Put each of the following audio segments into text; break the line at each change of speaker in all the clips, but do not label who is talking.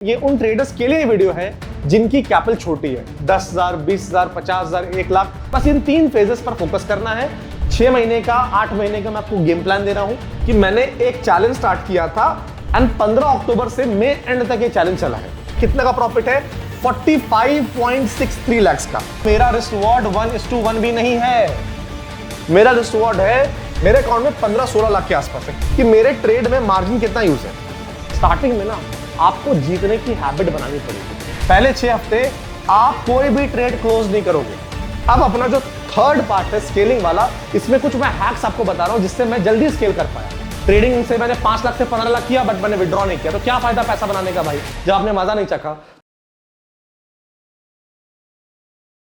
ये उन ट्रेडर्स के लिए वीडियो है जिनकी कैपिटल छोटी है, 10,000, 20,000, 50,000, 1 लाख। बस इन 3 फेजेस पर फोकस करना है। 6 महीने का, 8 महीने का मैं आपको गेम प्लान दे रहा हूं कि मैंने एक चैलेंज स्टार्ट किया था एंड 15 अक्टूबर से मई एंड तक ये चैलेंज चला है। कितने का प्रॉफिट है? 45.63 लाख का। मेरा रिस्क रिवॉर्ड 1:1 भी नहीं है। मेरा रिस्क रिवॉर्ड है, मेरे अकाउंट में 15-16 लाख के आसपास है कि मेरे ट्रेड में मार्जिन कितना यूज है। स्टार्टिंग में ना आपको जीतने की हैबिट बनानी पड़ेगी। पहले 6 हफ्ते आप कोई भी ट्रेड क्लोज नहीं करोगे। अब अपना जो थर्ड पार्ट है स्केलिंग वाला, इसमें कुछ मैं हैक्स आपको बता रहा हूं जिससे मैं जल्दी स्केल कर पाया। ट्रेडिंग से मैंने 5 लाख से 15 लाख किया बट मैंने विड्रॉ नहीं किया, तो क्या फायदा पैसा बनाने का भाई जब आपने मजा नहीं चखा।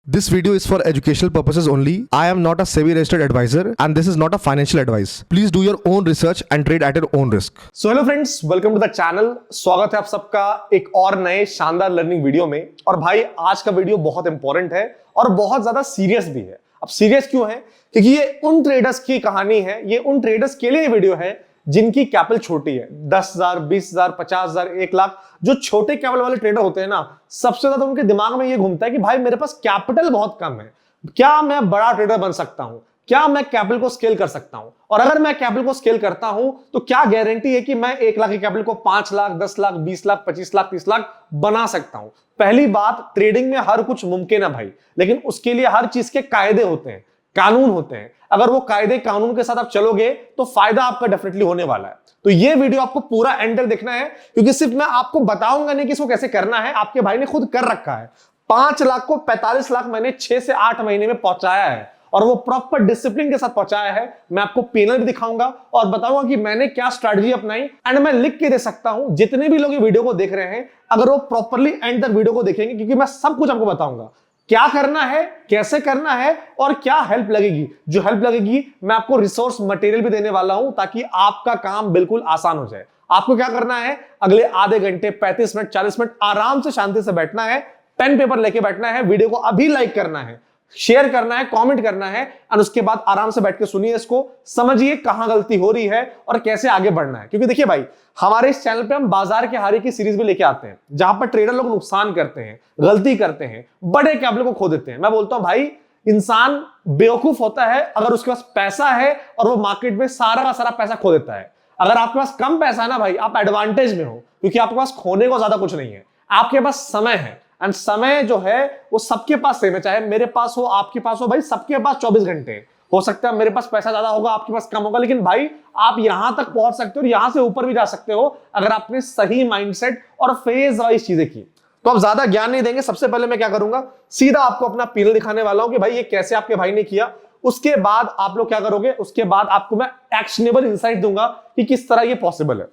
This video is for educational purposes only. I am not a SEBI registered advisor and this is not a financial advice. Please do your own research and trade at your own risk.
So hello friends, welcome to the channel. स्वागत है आप सबका एक और नए शानदार learning video में। और भाई आज का वीडियो बहुत इंपॉर्टेंट है और बहुत ज्यादा सीरियस भी है। अब सीरियस क्यों है? क्योंकि ये उन ट्रेडर्स की कहानी है, ये उन ट्रेडर्स के लिए वीडियो है जिनकी कैपिटल छोटी है, 10,000, 20,000, 50,000, 1 लाख। जो छोटे कैपिटल वाले ट्रेडर होते हैं ना, सबसे ज्यादा उनके दिमाग में ये घूमता है कि भाई मेरे पास कैपिटल बहुत कम है, क्या मैं बड़ा ट्रेडर बन सकता हूं? क्या मैं कैपिटल को स्केल कर सकता हूं? और अगर मैं कैपिटल को स्केल करता हूं तो क्या गारंटी है कि मैं 1 लाख के कैपिटल को 5 लाख, 10 लाख, 20 लाख, 25 लाख, 30 लाख बना सकता हूं? पहली बात, ट्रेडिंग में हर कुछ मुमकिन है भाई, लेकिन उसके लिए हर चीज के कायदे होते हैं, कानून होते हैं। अगर वो कायदे कानून के साथ आप चलोगे तो फायदा आपका डेफिनेटली होने वाला है। तो ये वीडियो आपको पूरा एंड तक देखना है, क्योंकि सिर्फ मैं आपको बताऊंगा नहीं कि इसको कैसे करना है, आपके भाई ने खुद कर रखा है। 5 लाख को 45 लाख मैंने 6 से 8 महीने में पहुंचाया है और वो प्रॉपर डिसिप्लिन के साथ पहुंचाया है। मैं आपको पैनल भी दिखाऊंगा और बताऊंगा कि मैंने क्या स्ट्रेटजी अपनाई एंड मैं लिख के दे सकता हूं। जितने भी लोग ये वीडियो को देख रहे हैं, अगर वो प्रॉपरली एंड तक वीडियो को देखेंगे, क्योंकि मैं सब कुछ आपको बताऊंगा क्या करना है, कैसे करना है और क्या हेल्प लगेगी। जो हेल्प लगेगी मैं आपको रिसोर्स मटेरियल भी देने वाला हूं ताकि आपका काम बिल्कुल आसान हो जाए। आपको क्या करना है, अगले आधे घंटे, 35 मिनट, 40 मिनट आराम से शांति से बैठना है, पेन पेपर लेके बैठना है, वीडियो को अभी लाइक करना है, शेयर करना है, कमेंट करना है और उसके बाद आराम से बैठ के सुनिए इसको, समझिए कहां गलती हो रही है और कैसे आगे बढ़ना है। क्योंकि देखिए भाई, हमारे इस चैनल पे हम बाजार के हारे की सीरीज भी लेके आते हैं जहां पर ट्रेडर लोग नुकसान करते हैं, गलती करते हैं, बड़े कैपिटल को खो देते हैं। मैं बोलता हूं भाई, इंसान बेवकूफ होता है अगर उसके पास पैसा है और वो मार्केट में सारा का सारा पैसा खो देता है। अगर आपके पास कम पैसा है ना भाई, आप एडवांटेज में हो, क्योंकि आपके पास खोने को ज्यादा कुछ नहीं है, आपके पास समय है। एंड समय जो है वो सबके पास सेम है, चाहे मेरे पास हो, आपके पास हो, भाई सबके पास 24 घंटे। हो सकता है मेरे पास पैसा ज्यादा होगा, आपके पास कम होगा, लेकिन भाई आप यहां तक पहुंच सकते हो और यहां से ऊपर भी जा सकते हो अगर आपने सही माइंडसेट और फेज वाइज चीजें की। तो अब ज्यादा ज्ञान नहीं देंगे, सबसे पहले मैं क्या करूंगा, सीधा आपको अपना पैनल दिखाने वाला हूं कि भाई ये कैसे आपके भाई ने किया। उसके बाद आप लोग क्या करोगे, उसके बाद आपको मैं एक्शनेबल इंसाइट दूंगा कि किस तरह ये पॉसिबल है।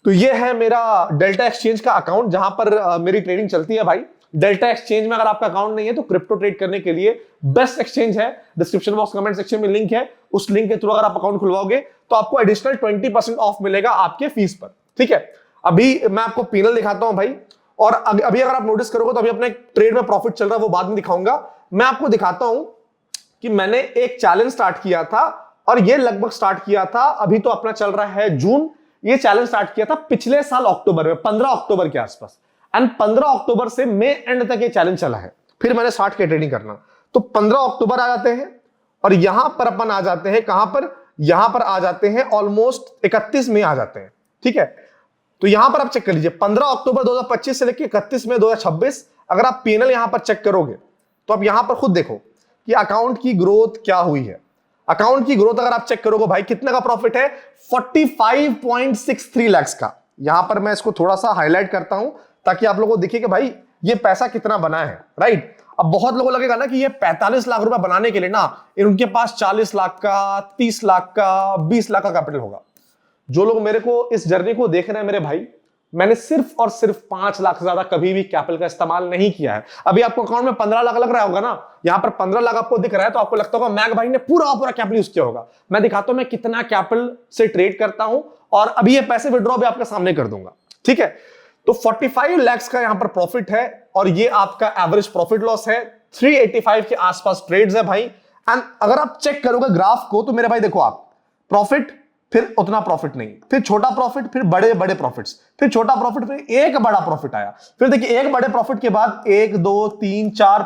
तो ये है मेरा डेल्टा एक्सचेंज का अकाउंट जहां पर मेरी ट्रेडिंग चलती है भाई। डेल्टा एक्सचेंज में अगर आपका अकाउंट नहीं है तो क्रिप्टो ट्रेड करने के लिए बेस्ट एक्सचेंज है। डिस्क्रिप्शन बॉक्स कमेंट सेक्शन में लिंक है, उस लिंक के थ्रू अगर आप अकाउंट खुलवाओगे तो आपको एडिशनल 20% ऑफ मिलेगा आपके फीस पर। ठीक है, अभी मैं आपको पैनल दिखाता हूं भाई। और अभी अगर आप नोटिस करोगे तो अभी अपने ट्रेड में प्रॉफिट चल रहा है, वो बाद में दिखाऊंगा। मैं आपको दिखाता हूं कि मैंने एक चैलेंज स्टार्ट किया था और ये लगभग स्टार्ट किया था, अभी तो अपना चल रहा है जून। ये चैलेंज स्टार्ट किया था पिछले साल अक्टूबर में, 15 अक्टूबर के आसपास। एंड 15 अक्टूबर से मई एंड तक ये चैलेंज चला है। फिर मैंने स्टार्ट किया ट्रेडिंग करना। तो 15 अक्टूबर आ जाते हैं और यहां पर अपन आ जाते हैं, कहां पर, यहां पर आ जाते हैं ऑलमोस्ट 31 मई आ जाते हैं। ठीक है, तो यहां पर आप चेक कर लीजिए, 15 अक्टूबर 2025 से लेकर 31 मई 2026। अगर आप पैनल यहां पर चेक करोगे तो आप यहां पर खुद देखो कि अकाउंट की ग्रोथ क्या हुई है। अकाउंट की ग्रोथ अगर आप चेक करोगे भाई, कितने का प्रॉफिट है, 45.63 लाख का। यहां पर मैं इसको थोड़ा सा हाईलाइट करता हूं ताकि आप लोगों को दिखे कि भाई ये पैसा कितना बना है। राइट, अब बहुत लोगों को लगेगा ना कि ये 45 लाख रुपए बनाने के लिए ना उनके पास 40 लाख का, 30 लाख का, 20 लाख का कैपिटल होगा। जो लोग मेरे को इस जर्नी को देख रहे हैं मेरे भाई, मैंने सिर्फ और सिर्फ 5 लाख से ज्यादा कभी भी कैपिटल का इस्तेमाल नहीं किया है। अभी आपको अकाउंट में 15 लाख लग रहा होगा ना, यहां पर 15 लाख आपको दिख रहा है तो आपको लगता होगा मैग भाई ने पूरा कैपिटल यूज किया होगा। मैं दिखाता हूं मैं कितना कैपिटल से ट्रेड करता हूं और अभी ये पैसे विड्रॉ भी आपके सामने कर दूंगा। ठीक है, तो 45 लाख का यहां पर प्रॉफिट है और ये आपका एवरेज प्रॉफिट लॉस है। 385 के आसपास ट्रेड्स है भाई। एंड अगर आप चेक करोगे ग्राफ को तो मेरे भाई देखो, आप प्रॉफिट फिर उतना प्रॉफिट नहीं, फिर छोटा प्रॉफिट, फिर बड़े बड़े प्रॉफिट्स, फिर छोटा प्रॉफिट, फिर एक बड़ा प्रॉफिट आया। फिर देखिए एक बड़े प्रॉफिट के बाद 1 2 3 4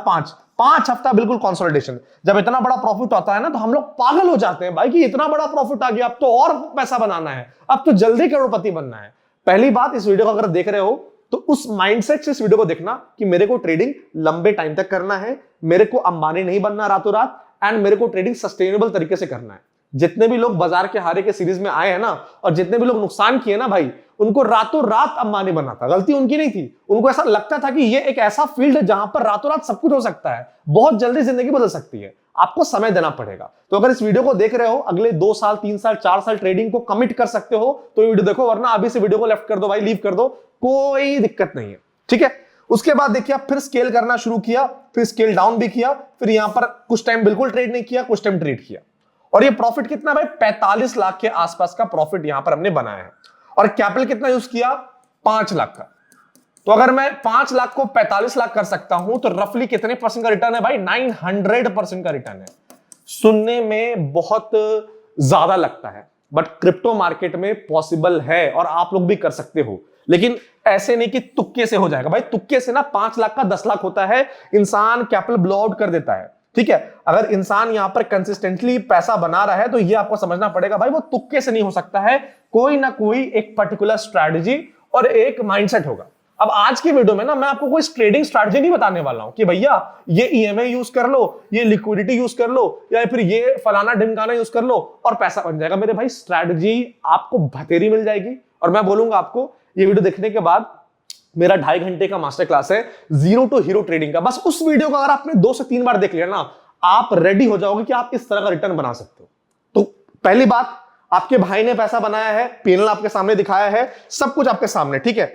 5 हफ्ता बिल्कुल कंसोलिडेशन। जब इतना बड़ा प्रॉफिट आता है ना तो हम लोग पागल हो जाते हैं भाई कि इतना बड़ा प्रॉफिट आ गया, अब तो और पैसा बनाना है, अब तो जल्दी करोड़पति बनना है। पहली बात, इस वीडियो को अगर देख रहे हो तो उस माइंडसेट से इस वीडियो को देखना कि मेरे को ट्रेडिंग लंबे टाइम तक करना है, मेरे को अंबानी नहीं बनना रातों रात, एंड मेरे को ट्रेडिंग सस्टेनेबल तरीके से करना है। जितने भी लोग बाजार के हारे के सीरीज में आए हैं ना, और जितने भी लोग नुकसान किए ना भाई, उनको रातों रात अंबानी बनना था, गलती उनकी नहीं थी। उनको ऐसा लगता था कि ये एक ऐसा फील्ड है जहां पर रातों रात सब कुछ हो सकता है, बहुत जल्दी जिंदगी बदल सकती है, आपको समय देना पड़ेगा। तो अगर इस वीडियो को देख रहे हो, अगले 2 साल 3 साल 4 साल ट्रेडिंग को कमिट कर सकते हो तो ये वीडियो देखो, वरना अभी से वीडियो को लेफ्ट कर दो भाई, लीव कर दो, कोई दिक्कत नहीं है, ठीक है। उसके बाद देखिए फिर स्केल करना शुरू किया, फिर स्केल डाउन भी किया, फिर यहां पर कुछ टाइम बिल्कुल ट्रेड नहीं किया, कुछ टाइम ट्रेड किया, और ये प्रॉफिट कितना भाई 45 लाख के आसपास का प्रॉफिट यहां पर हमने बनाया है। और कैपिटल कितना यूज किया, 5 लाख का। तो अगर मैं 5 लाख को 45 लाख कर सकता हूं तो रफली कितने परसेंट का रिटर्न है भाई, 900% का रिटर्न है। सुनने में बहुत ज्यादा लगता है, बट क्रिप्टो मार्केट में पॉसिबल है और आप लोग भी कर सकते हो, लेकिन ऐसे नहीं कि तुक्के से हो जाएगा भाई। तुक्के से ना 5 लाख का 10 लाख होता है, इंसान कैपिटल ब्लो आउट कर देता है, ठीक है। अगर इंसान यहां पर कंसिस्टेंटली पैसा बना रहा है तो ये आपको समझना पड़ेगा भाई, वो तुक्के से नहीं हो सकता है, कोई ना कोई एक पर्टिकुलर स्ट्रैटेजी और एक माइंडसेट होगा। अब आज की वीडियो में ना मैं आपको कोई ट्रेडिंग स्ट्रैटेजी नहीं बताने वाला हूं कि भैया ये ईएमआई यूज कर लो, ये लिक्विडिटी यूज कर लो, या फिर ये फलाना ढिमकाना यूज कर लो और पैसा बन जाएगा। मेरे भाई स्ट्रैटेजी आपको भतेरी मिल जाएगी, और मैं बोलूंगा आपको ये वीडियो देखने के बाद, मेरा 2.5 घंटे का मास्टर क्लास है जीरो टू हीरो ट्रेडिंग का, बस उस वीडियो को अगर आपने 2 से 3 बार देख लिया ना, आप रेडी हो जाओगे कि आप इस तरह का रिटर्न बना सकते हो। तो पहली बात, आपके भाई ने पैसा बनाया है, पीएनएल आपके सामने दिखाया है, सब कुछ आपके सामने, ठीक है।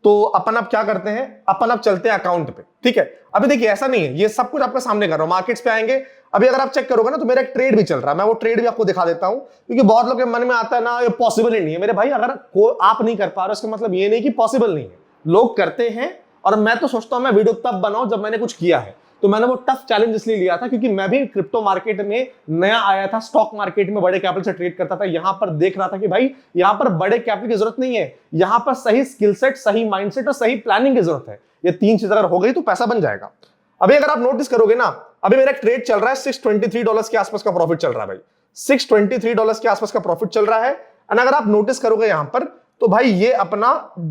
तो अपन अब क्या करते हैं, अपन अब चलते हैं अकाउंट पे, ठीक है। अभी देखिए ऐसा नहीं है, ये सब कुछ आपके सामने कर रहा हूं, मार्केट्स पे आएंगे। अभी अगर आप चेक करोगे ना तो मेरा एक ट्रेड भी चल रहा है, मैं वो ट्रेड भी आपको दिखा देता हूं, क्योंकि बहुत लोग के मन में आता है ना ये पॉसिबल ही नहीं है। मेरे भाई अगर आप नहीं कर पा रहे, उसका मतलब ये नहीं कि पॉसिबल नहीं है, लोग करते हैं। और मैं तो सोचता हूं मैं वीडियो तब बनाऊं जब मैंने कुछ किया है। तो मैंने वो टफ चैलेंज इसलिए लिया था क्योंकि मैं भी क्रिप्टो मार्केट में नया आया था, स्टॉक मार्केट में बड़े कैपिटल से ट्रेड करता था, यहां पर देख रहा था कि भाई यहां पर बड़े कैपिटल की जरूरत नहीं है, यहां पर सही स्किल सेट, सही माइंडसेट और सही प्लानिंग की जरूरत है। ये 3 चीज अगर हो गई तो पैसा बन जाएगा। अभी अगर आप नोटिस करोगे ना, अभी मेरा एक ट्रेड चल रहा है, $623 के आसपास का प्रॉफिट चल रहा है भाई, $623 के आसपास का प्रॉफिट चल रहा है। एंड अगर आप नोटिस करोगे यहां पर तो भाई ये अपना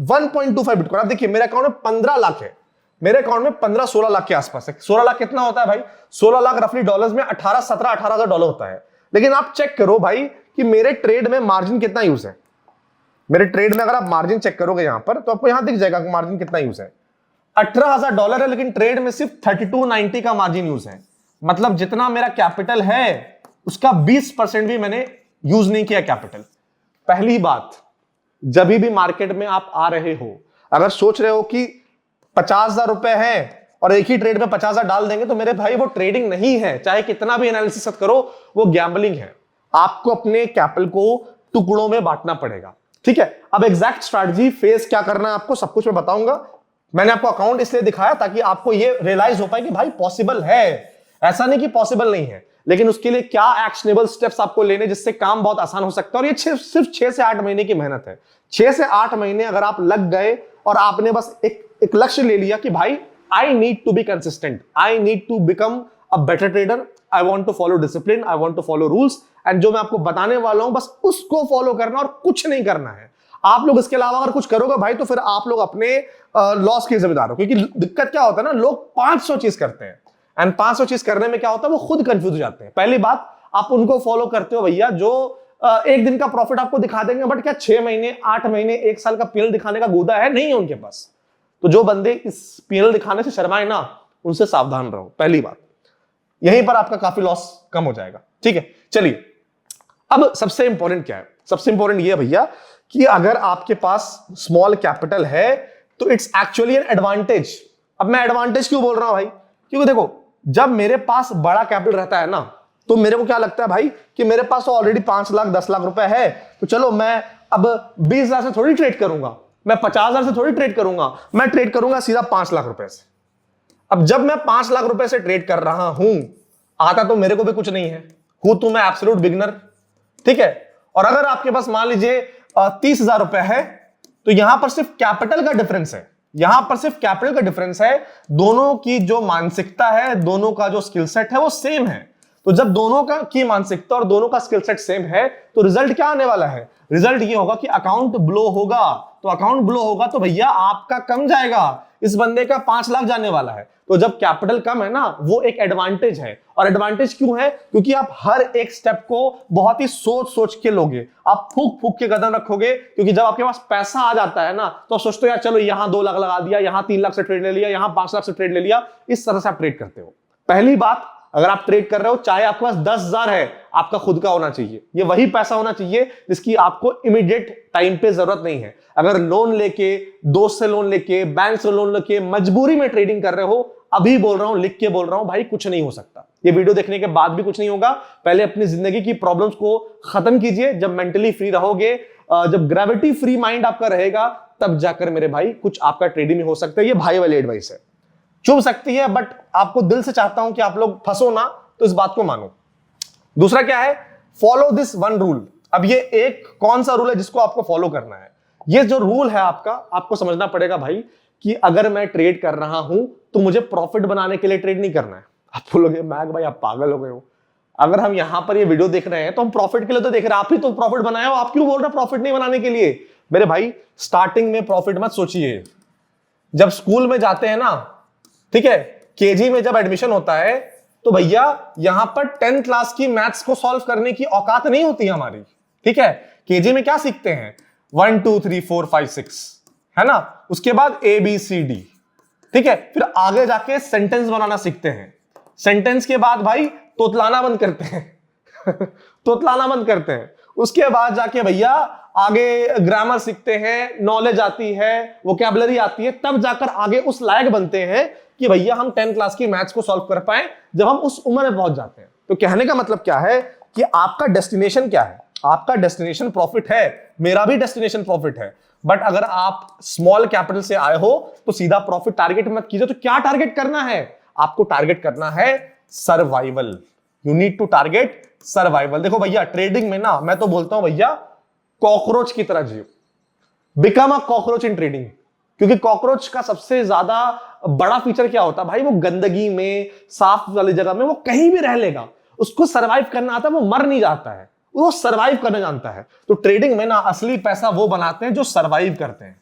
1.25 बिटकॉइन, आप देखिए मेरे अकाउंट में 15 लाख है, मेरे अकाउंट में 15-16 लाख के आसपास है। 16 लाख कितना होता है भाई, 16 लाख रफली डॉलर्स में 18-17-18,000 डॉलर होता है। लेकिन आप चेक करो भाई कि मेरे ट्रेड में मार्जिन कितना यूज है। मेरे ट्रेड में अगर आप मार्जिन चेक करोगे यहां पर तो आपको यहां दिख जाएगा कि मार्जिन कितना यूज है, $18,000 है, लेकिन ट्रेड में सिर्फ 3290 का मार्जिन यूज है। मतलब जितना मेरा कैपिटल है उसका 20% भी मैंने यूज नहीं किया कैपिटल। पहली बात, जब भी मार्केट में आप आ रहे हो, अगर सोच रहे हो कि 50,000 रुपए है और एक ही ट्रेड में 50,000 डाल देंगे, तो मेरे भाई वो ट्रेडिंग नहीं है, चाहे कितना भी एनालिसिस करो, वो गैम्बलिंग है। आपको अपने कैपिटल को टुकड़ों में बांटना पड़ेगा, ठीक है। अब एग्जैक्ट स्ट्रैटेजी फेस क्या करना है आपको सब कुछ मैं बताऊंगा। मैंने आपको अकाउंट इसलिए दिखाया ताकि आपको ये रियलाइज हो पाए कि भाई पॉसिबल है, ऐसा नहीं कि पॉसिबल नहीं है, लेकिन उसके लिए क्या एक्शनेबल स्टेप्स आपको लेने जिससे काम बहुत आसान हो सकता है। और ये सिर्फ 6 से 8 महीने की मेहनत है। 6 से 8 महीने अगर आप लग गए और आपने बस एक लक्ष्य ले लिया कि भाई I need to be consistent, I need to become a better trader, I want to follow discipline, I want to follow rules, and जो मैं आपको बताने वाला हूं बस उसको फॉलो करना और कुछ नहीं करना है। आप लोग इसके अलावा अगर कुछ करोगे भाई तो फिर आप लोग अपने लॉस के जिम्मेदार हो। क्योंकि दिक्कत क्या होता है ना, लोग 500 चीज करते हैं, एंड 500 चीज करने में क्या होता है वो खुद कंफ्यूज हो जाते हैं। पहली बात, आप उनको फॉलो करते हो भैया जो एक दिन का प्रॉफिट आपको दिखा देंगे, बट क्या 6 महीने 8 महीने 1 साल का पीएल दिखाने का गोदा है नहीं है उनके पास। तो जो बंदे इस पीएल दिखाने से शर्माए ना, उनसे सावधान रहो। पहली बात, यहीं पर आपका काफी लॉस कम हो जाएगा, ठीक है। चलिए, अब सबसे इंपॉर्टेंट क्या है, सबसे इंपॉर्टेंट ये भैया कि अगर आपके पास स्मॉल कैपिटल है तो इट्स एक्चुअली एन एडवांटेज। अब मैं एडवांटेज क्यों बोल रहा हूं भाई, क्योंकि देखो जब मेरे पास बड़ा कैपिटल रहता है ना, तो मेरे को क्या लगता है भाई कि मेरे पास तो ऑलरेडी 5 लाख 10 लाख रुपए है, तो चलो मैं अब 20,000 से थोड़ी ट्रेड करूंगा, मैं 50,000 से थोड़ी ट्रेड करूंगा, मैं ट्रेड करूंगा सीधा 5 लाख रुपए से। अब जब मैं 5 लाख रुपए से ट्रेड कर रहा हूं, आता तो मेरे को भी कुछ नहीं है, हूं तो मैं एब्सोल्यूट बिगिनर, ठीक है। और अगर आपके पास मान लीजिए 30,000 रुपए है, तो यहां पर सिर्फ कैपिटल का डिफरेंस है, यहां पर सिर्फ कैपिटल का डिफरेंस है, दोनों की जो मानसिकता है, दोनों का जो स्किल सेट है वो सेम है। तो जब दोनों का की मानसिकता और दोनों का स्किल सेट सेम है, तो रिजल्ट क्या आने वाला है? रिजल्ट ये होगा कि अकाउंट ब्लो होगा। तो अकाउंट ब्लो होगा तो भैया आपका कम जाएगा, इस बंदे का 5 लाख जाने वाला है। तो जब कैपिटल कम है ना, वो एक एडवांटेज है। और एडवांटेज क्यों है? क्योंकि आप हर एक स्टेप को बहुत ही सोच सोच के लोगे, आप फूक फूक के कदम रखोगे। क्योंकि जब आपके पास पैसा आ जाता है ना, तो आप सोचते हो यार चलो यहां 2 लाख लगा दिया, यहां 3 लाख से ट्रेड ले लिया, यहां 5 लाख से ट्रेड ले लिया। इस तरह से आप ट्रेड करते हो। पहली बात, अगर आप ट्रेड कर रहे हो, चाहे आपके पास 10,000 है, आपका खुद का होना चाहिए। ये वही पैसा होना चाहिए जिसकी आपको इमीडिएट टाइम पे जरूरत नहीं है। अगर लोन लेके, दोस्त से लोन लेके, बैंक से लोन लेके मजबूरी में ट्रेडिंग कर रहे हो, अभी बोल रहा हूं, लिख के बोल रहा हूं भाई, कुछ नहीं हो सकता। ये वीडियो देखने के बाद भी कुछ नहीं होगा। पहले अपनी जिंदगी की प्रॉब्लम्स को खत्म कीजिए। जब मेंटली फ्री रहोगे, जब ग्रेविटी फ्री माइंड आपका रहेगा, तब जाकर मेरे भाई कुछ आपका ट्रेडिंग में हो सकता है। ये भाई वाली एडवाइस है, चुभ सकती है, बट आपको दिल से चाहता हूं कि आप लोग फंसो ना, तो इस बात को मानो। दूसरा क्या है? Follow this one rule. अब ये एक कौन सा रूल है जिसको आपको फॉलो करना है? ये जो रूल है आपका, आपको समझना पड़ेगा भाई कि अगर मैं ट्रेड कर रहा हूं तो मुझे प्रॉफिट बनाने के लिए ट्रेड नहीं करना है। आप बोलोगे मैग भाई आप पागल हो गए हो, अगर हम यहां पर ये वीडियो देख रहे हैं तो हम प्रॉफिट के लिए तो देख रहे हैं, आप ही तो प्रॉफिट बनाया हो, आप क्यों बोल रहे हो प्रॉफिट नहीं बनाने के लिए? मेरे भाई स्टार्टिंग में प्रॉफिट मत सोचिए। जब स्कूल में जाते हैं ना, ठीक है, केजी में जब एडमिशन होता है, तो भैया यहां पर 10th क्लास की मैथ्स को सॉल्व करने की औकात नहीं होती हमारी। ठीक है, केजी में क्या सीखते हैं? 1 2 3 4 5 6, है ना? उसके बाद ABCD, ठीक है, फिर आगे जाके सेंटेंस बनाना सीखते हैं। सेंटेंस के बाद भाई तोतलाना बंद करते हैं तोतलाना बंद करते हैं। उसके बाद जाके भैया आगे ग्रामर सीखते हैं, नॉलेज आती है, वोकैबुलरी आती है, तब जाकर आगे उस लायक बनते हैं कि भैया हम 10th क्लास की मैथ्स को सॉल्व कर पाए, जब हम उस उम्र में पहुंच जाते हैं। तो कहने का मतलब क्या है कि आपका डेस्टिनेशन क्या है? आपका डेस्टिनेशन प्रॉफिट है, मेरा भी डेस्टिनेशन प्रॉफिट है। बट अगर आप स्मॉल कैपिटल से आए हो तो सीधा प्रॉफिट टारगेट मत कीजिए। तो क्या टारगेट करना है? आपको टारगेट करना है survival. You need to target survival. देखो भैया ट्रेडिंग में ना, मैं तो बोलता हूं भैया कॉकरोच की तरह जियो, become a cockroach in trading. क्योंकि कॉकरोच का सबसे ज्यादा बड़ा फीचर क्या होता है भाई? वो गंदगी में, साफ वाली जगह में, वो कहीं भी रह लेगा, उसको सरवाइव करना आता है, वो मर नहीं जाता है, वो सरवाइव करना जानता है। तो ट्रेडिंग में ना असली पैसा वो बनाते हैं जो सरवाइव करते हैं।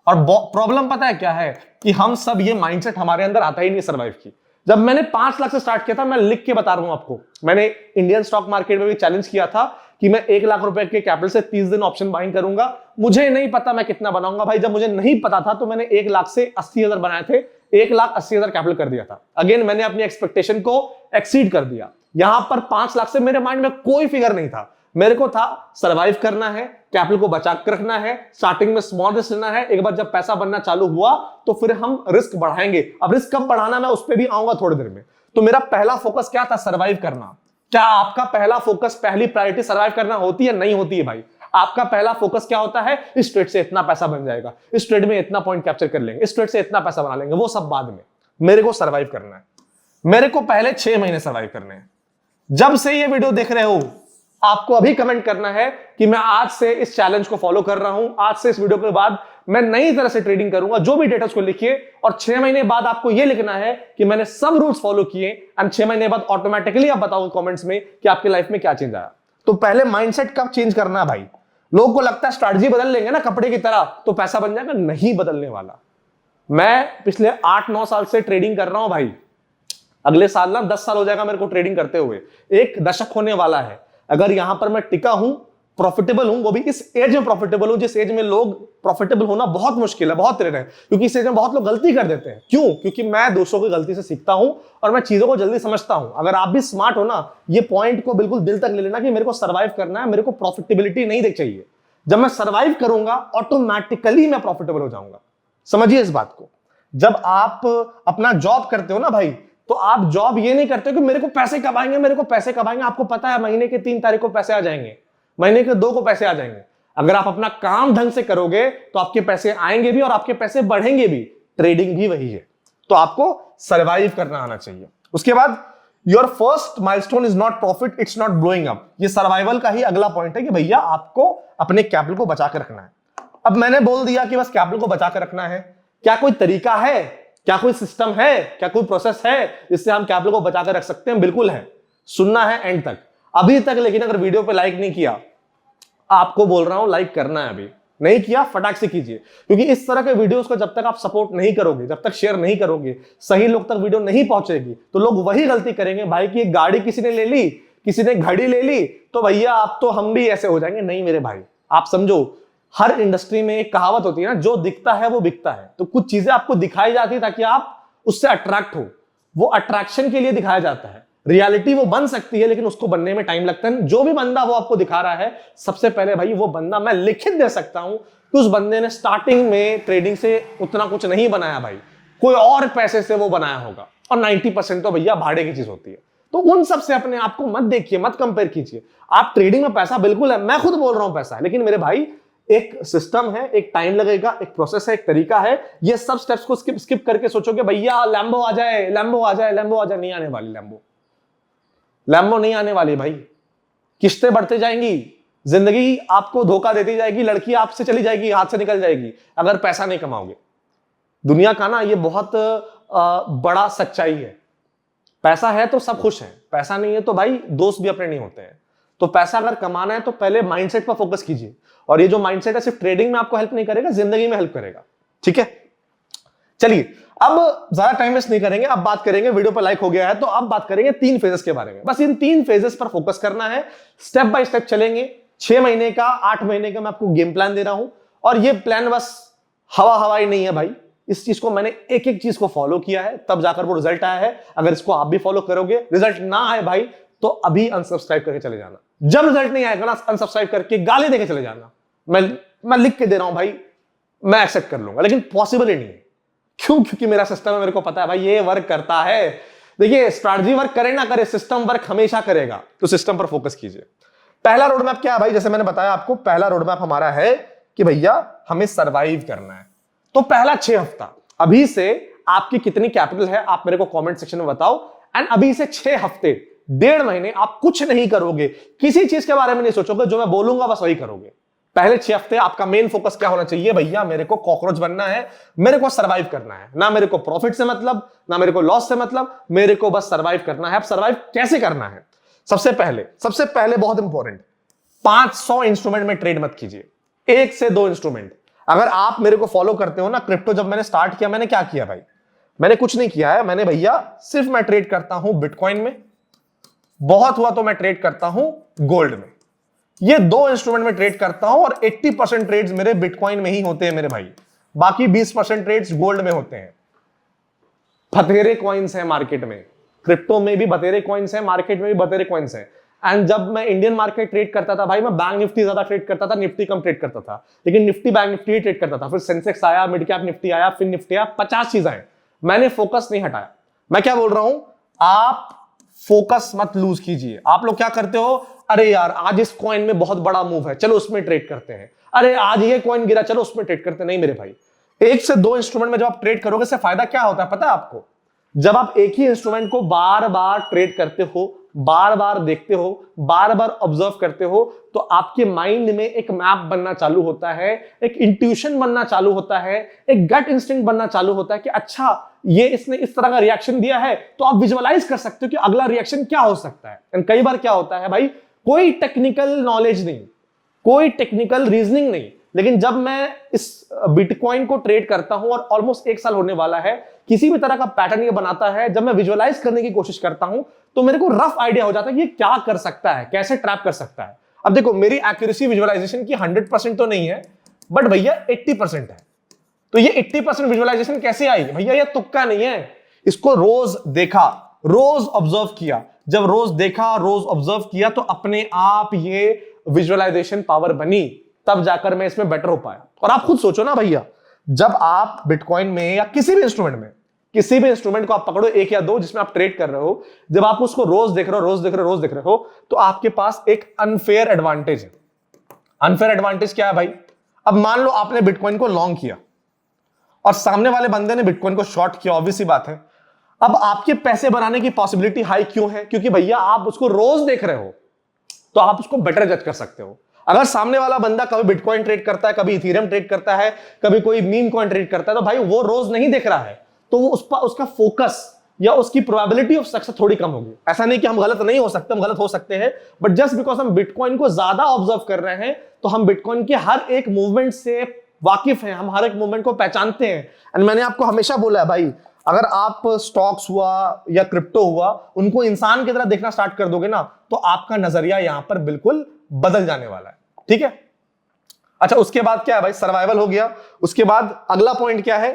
और प्रॉब्लम पता है क्या है? कि हम सब ये माइंडसेट हमारे अंदर आता ही नहीं सरवाइव की। जब मैंने 5 लाख से स्टार्ट किया था, मैं लिख के बता रहा हूं आपको, मैंने इंडियन स्टॉक मार्केट में भी चैलेंज किया था कि मैं 1 लाख रुपए के कैपिटल से 30 दिन ऑप्शन बाइंग करूंगा। मुझे नहीं पता मैं कितना बनाऊंगा भाई। जब मुझे नहीं पता था तो मैंने 1 लाख से 80,000 बनाए थे, 1,80,000 कैपिटल कर दिया था। अगेन मैंने अपनी एक्सपेक्टेशन को एक्सीड कर दिया। यहां पर 5 लाख से मेरे माइंड में कोई फिगर नहीं था, मेरे को था सरवाइव करना है, कैपिटल को बचा कर रखना है, स्टार्टिंग में स्मॉल रिस्क लेना है। एक बार जब पैसा बनना चालू हुआ तो फिर हम रिस्क बढ़ाएंगे। अब रिस्क कब बढ़ाना मैं उस पर भी आऊंगा थोड़ी देर में। तो मेरा पहला फोकस क्या था? सरवाइव करना। क्या आपका पहला फोकस, पहली प्रायोरिटी सरवाइव करना होती है? नहीं होती है भाई। आपका पहला फोकस क्या होता है? इस ट्रेड से इतना पैसा बन जाएगा, इस ट्रेड में इतना पॉइंट कैप्चर कर लेंगे, इस ट्रेड से इतना पैसा बना लेंगे, वो सब बाद में। मेरे को सरवाइव करना है, मेरे को पहले 6 महीने सरवाइव करने हैं। जब से ये वीडियो देख रहे हो, आपको अभी कमेंट करना है कि मैं आज से इस चैलेंज को फॉलो कर रहा हूं, आज से इस वीडियो के बाद मैं नई तरह से ट्रेडिंग करूंगा। जो भी डेटा उसको लिखिए, और 6 महीने बाद आपको यह लिखना है कि मैंने सब रूल्स फॉलो किए। एंड 6 महीने बाद ऑटोमेटिकली आप बताओ कमेंट्स में कि आपकी लाइफ में क्या चेंज आया। तो पहले माइंडसेट कब चेंज करना है भाई? लोगों को लगता है स्ट्रैटेजी बदल लेंगे ना कपड़े की तरह तो पैसा बन जाएगा, नहीं बदलने वाला। मैं पिछले 8-9 साल से ट्रेडिंग कर रहा हूं भाई। अगले साल ना 10 साल हो जाएगा मेरे को ट्रेडिंग करते हुए, 1 दशक होने वाला है। अगर यहां पर मैं टिका हूं, प्रॉफिटेबल हूं, वो भी इस एज में प्रॉफिटेबल हूं जिस एज में लोग प्रॉफिटेबल होना बहुत मुश्किल है, बहुत रेयर है। क्योंकि इस एज में बहुत लोग गलती कर देते हैं। क्यों? क्योंकि मैं दूसरों की गलती से सीखता हूं और मैं चीजों को जल्दी समझता हूं। अगर आप भी स्मार्ट हो ना, ये पॉइंट को बिल्कुल दिल तक ले लेना कि मेरे को सर्वाइव करना है, मेरे को प्रॉफिटेबिलिटी नहीं देख चाहिए। जब मैं सर्वाइव करूंगा ऑटोमेटिकली मैं प्रॉफिटेबल हो जाऊंगा। समझिए इस बात को। जब आप अपना जॉब करते हो ना भाई, तो आप जॉब ये नहीं करते कि मेरे को पैसे कब आएंगे, मेरे को पैसे कब आएंगे। आपको पता है महीने के 3 तारीख को पैसे आ जाएंगे, महीने के 2 को पैसे आ जाएंगे। अगर आप अपना काम ढंग से करोगे तो आपके पैसे आएंगे भी और आपके पैसे बढ़ेंगे भी। ट्रेडिंग भी वही है। तो आपको सरवाइव करना आना चाहिए। उसके बाद your first milestone is not profit, it's not blowing up. ये सर्वाइवल का ही अगला पॉइंट है कि भैया आपको अपने कैपिटल को बचा के रखना है। अब मैंने बोल दिया कि बस कैपिटल को बचा के रखना है, क्या कोई तरीका है, क्या कोई सिस्टम है, क्या कोई प्रोसेस है जिससे हम कैपिटल को बचा के रख सकते हैं? बिल्कुल है, सुनना है एंड तक। अभी तक लेकिन अगर वीडियो पे लाइक नहीं किया, आपको बोल रहा हूं लाइक करना है, अभी नहीं किया फटाक से कीजिए, क्योंकि इस तरह के वीडियोस को जब तक आप सपोर्ट नहीं करोगे, जब तक शेयर नहीं करोगे, सही लोग तक वीडियो नहीं पहुंचेगी, तो लोग वही गलती करेंगे भाई कि एक गाड़ी किसी ने ले ली, किसी ने घड़ी ले ली, तो भैया आप तो हम भी ऐसे हो जाएंगे। नहीं मेरे भाई, आप समझो, हर इंडस्ट्री में एक कहावत होती है ना, जो दिखता है वो बिकता है। तो कुछ चीजें आपको दिखाई जाती है ताकि आप उससे अट्रैक्ट हो, वो अट्रैक्शन के लिए दिखाया जाता है। रियलिटी वो बन सकती है लेकिन उसको बनने में टाइम लगता है। जो भी बंदा वो आपको दिखा रहा है, सबसे पहले भाई वो बंदा मैं लिखित दे सकता हूं कि उस बंदे ने स्टार्टिंग में ट्रेडिंग से उतना कुछ नहीं बनाया भाई, कोई और पैसे से वो बनाया होगा, और 90% तो भैया भाड़े की चीज होती है। तो उन सब से अपने आप को मत देखिए, मत कंपेयर कीजिए। आप ट्रेडिंग में पैसा बिल्कुल है, मैं खुद बोल रहा हूं पैसा है, लेकिन मेरे भाई एक सिस्टम है, एक टाइम लगेगा, एक प्रोसेस है, एक तरीका है। ये सब स्टेप्स को स्किप करके सोचोगे भैया लैम्बो आ जाए, लैम्बो आ जाए, लैम्बो आ जाए, नहीं आने वाली लैम्बो नहीं आने वाली भाई। किस्तें बढ़ते जाएंगी, जिंदगी आपको धोखा देती जाएगी, लड़की आपसे चली जाएगी, हाथ से निकल जाएगी, अगर पैसा नहीं कमाओगे। दुनिया का ना ये बहुत बड़ा सच्चाई है। पैसा है तो सब खुश हैं, पैसा नहीं है तो भाई दोस्त भी अपने नहीं होते हैं। तो पैसा अगर कमाना है तो पहले माइंडसेट पर फोकस कीजिए, और ये जो माइंडसेट है सिर्फ ट्रेडिंग में आपको हेल्प नहीं करेगा, जिंदगी में हेल्प करेगा। ठीक है, चलिए अब ज्यादा टाइम वेस्ट नहीं करेंगे, अब बात करेंगे, वीडियो पर लाइक हो गया है तो अब बात करेंगे 3 फेजेस के बारे में। बस इन 3 फेजेस पर फोकस करना है, स्टेप बाय स्टेप चलेंगे। 6 महीने का, 8 महीने का मैं आपको गेम प्लान दे रहा हूं, और ये प्लान बस हवाई नहीं है भाई। इस चीज को मैंने एक एक चीज को फॉलो किया है, तब जाकर वो रिजल्ट आया है। अगर इसको आप भी फॉलो करोगे, रिजल्ट ना आए भाई तो अभी अनसब्सक्राइब करके चले जाना। जब रिजल्ट नहीं आएगा ना, अनसब्सक्राइब करके गाली देके चले जाना। मैं लिख के दे रहा हूं भाई, मैं एक्सेप्ट कर लूंगा, लेकिन पॉसिबल ही नहीं है। क्यों? क्योंकि मेरा सिस्टम है, मेरे को पता है भाई ये वर्क करता है। देखिए, स्ट्रैटेजी वर्क करे ना करे, सिस्टम वर्क हमेशा करेगा। तो सिस्टम पर फोकस कीजिए। पहला रोड मैप क्या है भाई? जैसे मैंने बताया आपको, पहला रोड मैप हमारा है कि भैया हमें सर्वाइव करना है। तो पहला 6 हफ्ता, अभी से आपकी कितनी कैपिटल है आप मेरे को कमेंट सेक्शन में बताओ। एंड अभी से 6 हफ्ते, 1.5 महीने आप कुछ नहीं करोगे, किसी चीज के बारे में नहीं सोचोगे, जो मैं बोलूंगा बस वही करोगे। पहले 6 हफ्ते आपका मेन फोकस क्या होना चाहिए? भैया मेरे को कॉकरोच बनना है, मेरे को सर्वाइव करना है। ना मेरे को प्रॉफिट से मतलब, ना मेरे को लॉस से मतलब, मेरे को बस सर्वाइव करना है। अब सर्वाइव कैसे करना है? सबसे पहले बहुत इंपॉर्टेंट, 500 इंस्ट्रूमेंट में ट्रेड मत कीजिए, 1 से 2 इंस्ट्रूमेंट। अगर आप मेरे को फॉलो करते हो ना, क्रिप्टो जब मैंने स्टार्ट किया, मैंने क्या किया भाई? मैंने कुछ नहीं किया है। मैंने भैया सिर्फ मैं ट्रेड करता हूं बिटकॉइन में, बहुत हुआ तो मैं ट्रेड करता हूं गोल्ड में। ये 2 इंस्ट्रूमेंट में ट्रेड करता हूं, और 80% ट्रेड्स मेरे बिटकॉइन में ही होते हैं मेरे भाई। बाकी 20% ट्रेड्स गोल्ड में होते हैं। बतेरे कॉइन्स हैं मार्केट में, क्रिप्टो में भी बतेरे कॉइन्स हैं, मार्केट में भी बतेरे कॉइन्स हैं। एंड जब मैं इंडियन मार्केट ट्रेड करता था भाई, मैं बैंक निफ्टी ज्यादा ट्रेड करता था, निफ्टी कम ट्रेड करता था। लेकिन निफ्टी बैंक निफ्टी ट्रेड करता था। फिर सेंसेक्स आया, मिड कैप निफ्टी आया, फिर निफ्टी आया, 50 चीजें आए, मैंने फोकस नहीं हटाया। मैं क्या बोल रहा हूं, आप फोकस मत लूज कीजिए। आप लोग क्या करते हो, अरे यार आज इस कॉइन में बहुत बड़ा मूव है, चलो उसमें ट्रेड करते हैं। अरे आज ये कॉइन गिरा, चलो उसमें ट्रेड करते हैं। नहीं मेरे भाई, 1 से 2 इंस्ट्रूमेंट में जब आप ट्रेड करोगे, इससे फायदा क्या होता है पता है आपको? जब आप एक ही इंस्ट्रूमेंट को बार बार ट्रेड करते हो, बार बार देखते हो, बार बार ऑब्जर्व करते हो, तो आपके माइंड में एक मैप बनना चालू होता है, एक इंट्यूशन बनना चालू होता है, एक गट इंस्टिंक्ट बनना चालू होता है कि अच्छा ये इसने इस तरह का रिएक्शन दिया है, तो आप विजुअलाइज कर सकते हो कि अगला रिएक्शन क्या हो सकता है। एंड कई बार क्या होता है भाई, कोई टेक्निकल नॉलेज नहीं, कोई टेक्निकल रीजनिंग नहीं, लेकिन जब मैं इस बिटकॉइन को ट्रेड करता हूं और ऑलमोस्ट 1 साल होने वाला है, किसी भी तरह का पैटर्न ये बनाता है, जब मैं विजुअलाइज करने की कोशिश करता हूं तो मेरे को रफ आइडिया हो जाता है कि ये क्या कर सकता है, कैसे ट्रैप कर सकता है। अब देखो, मेरी एक्यूरेसी विजुअलाइजेशन की 100% तो नहीं है, बट भैया 80% है। तो ये 80% विजुअलाइजेशन कैसे आई भैया? ये तुक्का नहीं है, इसको रोज देखा, रोज ऑब्जर्व किया। जब रोज देखा, रोज ऑब्जर्व किया, तो अपने आप ये विजुअलाइजेशन पावर बनी, तब जाकर मैं इसमें बेटर हो पाया। और आप खुद सोचो ना भैया, जब आप बिटकॉइन में या किसी भी इंस्ट्रूमेंट में, किसी भी इंस्ट्रूमेंट को आप पकड़ो, 1 या 2 जिसमें आप ट्रेड कर रहे हो, जब आप उसको रोज देख रहे हो, तो आपके पास एक अनफेयर एडवांटेज है। अनफेयर एडवांटेज क्या है भाई? अब मान लो आपने बिटकॉइन को लॉन्ग किया और सामने वाले बंदे ने बिटकॉइन को शॉर्ट किया, ऑब्वियस सी बात है। अब आपके पैसे बनाने की पॉसिबिलिटी हाई क्यों है? क्योंकि भैया आप उसको रोज देख रहे हो, तो आप उसको बेटर जज कर सकते हो। अगर सामने वाला बंदा कभी बिटकॉइन ट्रेड करता है, कभी इथेरियम ट्रेड करता है, कभी कोई मीम कॉइन ट्रेड करता है, तो भाई वो रोज नहीं देख रहा है, तो वो उसका फोकस या उसकी प्रोबेबिलिटी ऑफ सक्सेस थोड़ी कम होगी। ऐसा नहीं कि हम गलत नहीं हो सकते, हम गलत हो सकते हैं, बट जस्ट बिकॉज हम बिटकॉइन को ज्यादा ऑब्जर्व कर रहे हैं, तो हम बिटकॉइन के हर एक मूवमेंट से वाकिफ हैं, हम हर एक मूवमेंट को पहचानते हैं। एंड मैंने आपको हमेशा बोला है भाई, अगर आप स्टॉक्स हुआ या क्रिप्टो हुआ, उनको इंसान की तरह देखना स्टार्ट कर दोगे ना, तो आपका नजरिया यहां पर बिल्कुल बदल जाने वाला है। ठीक है, अच्छा उसके बाद क्या है भाई? सर्वाइवल हो गया। उसके बाद अगला पॉइंट क्या है?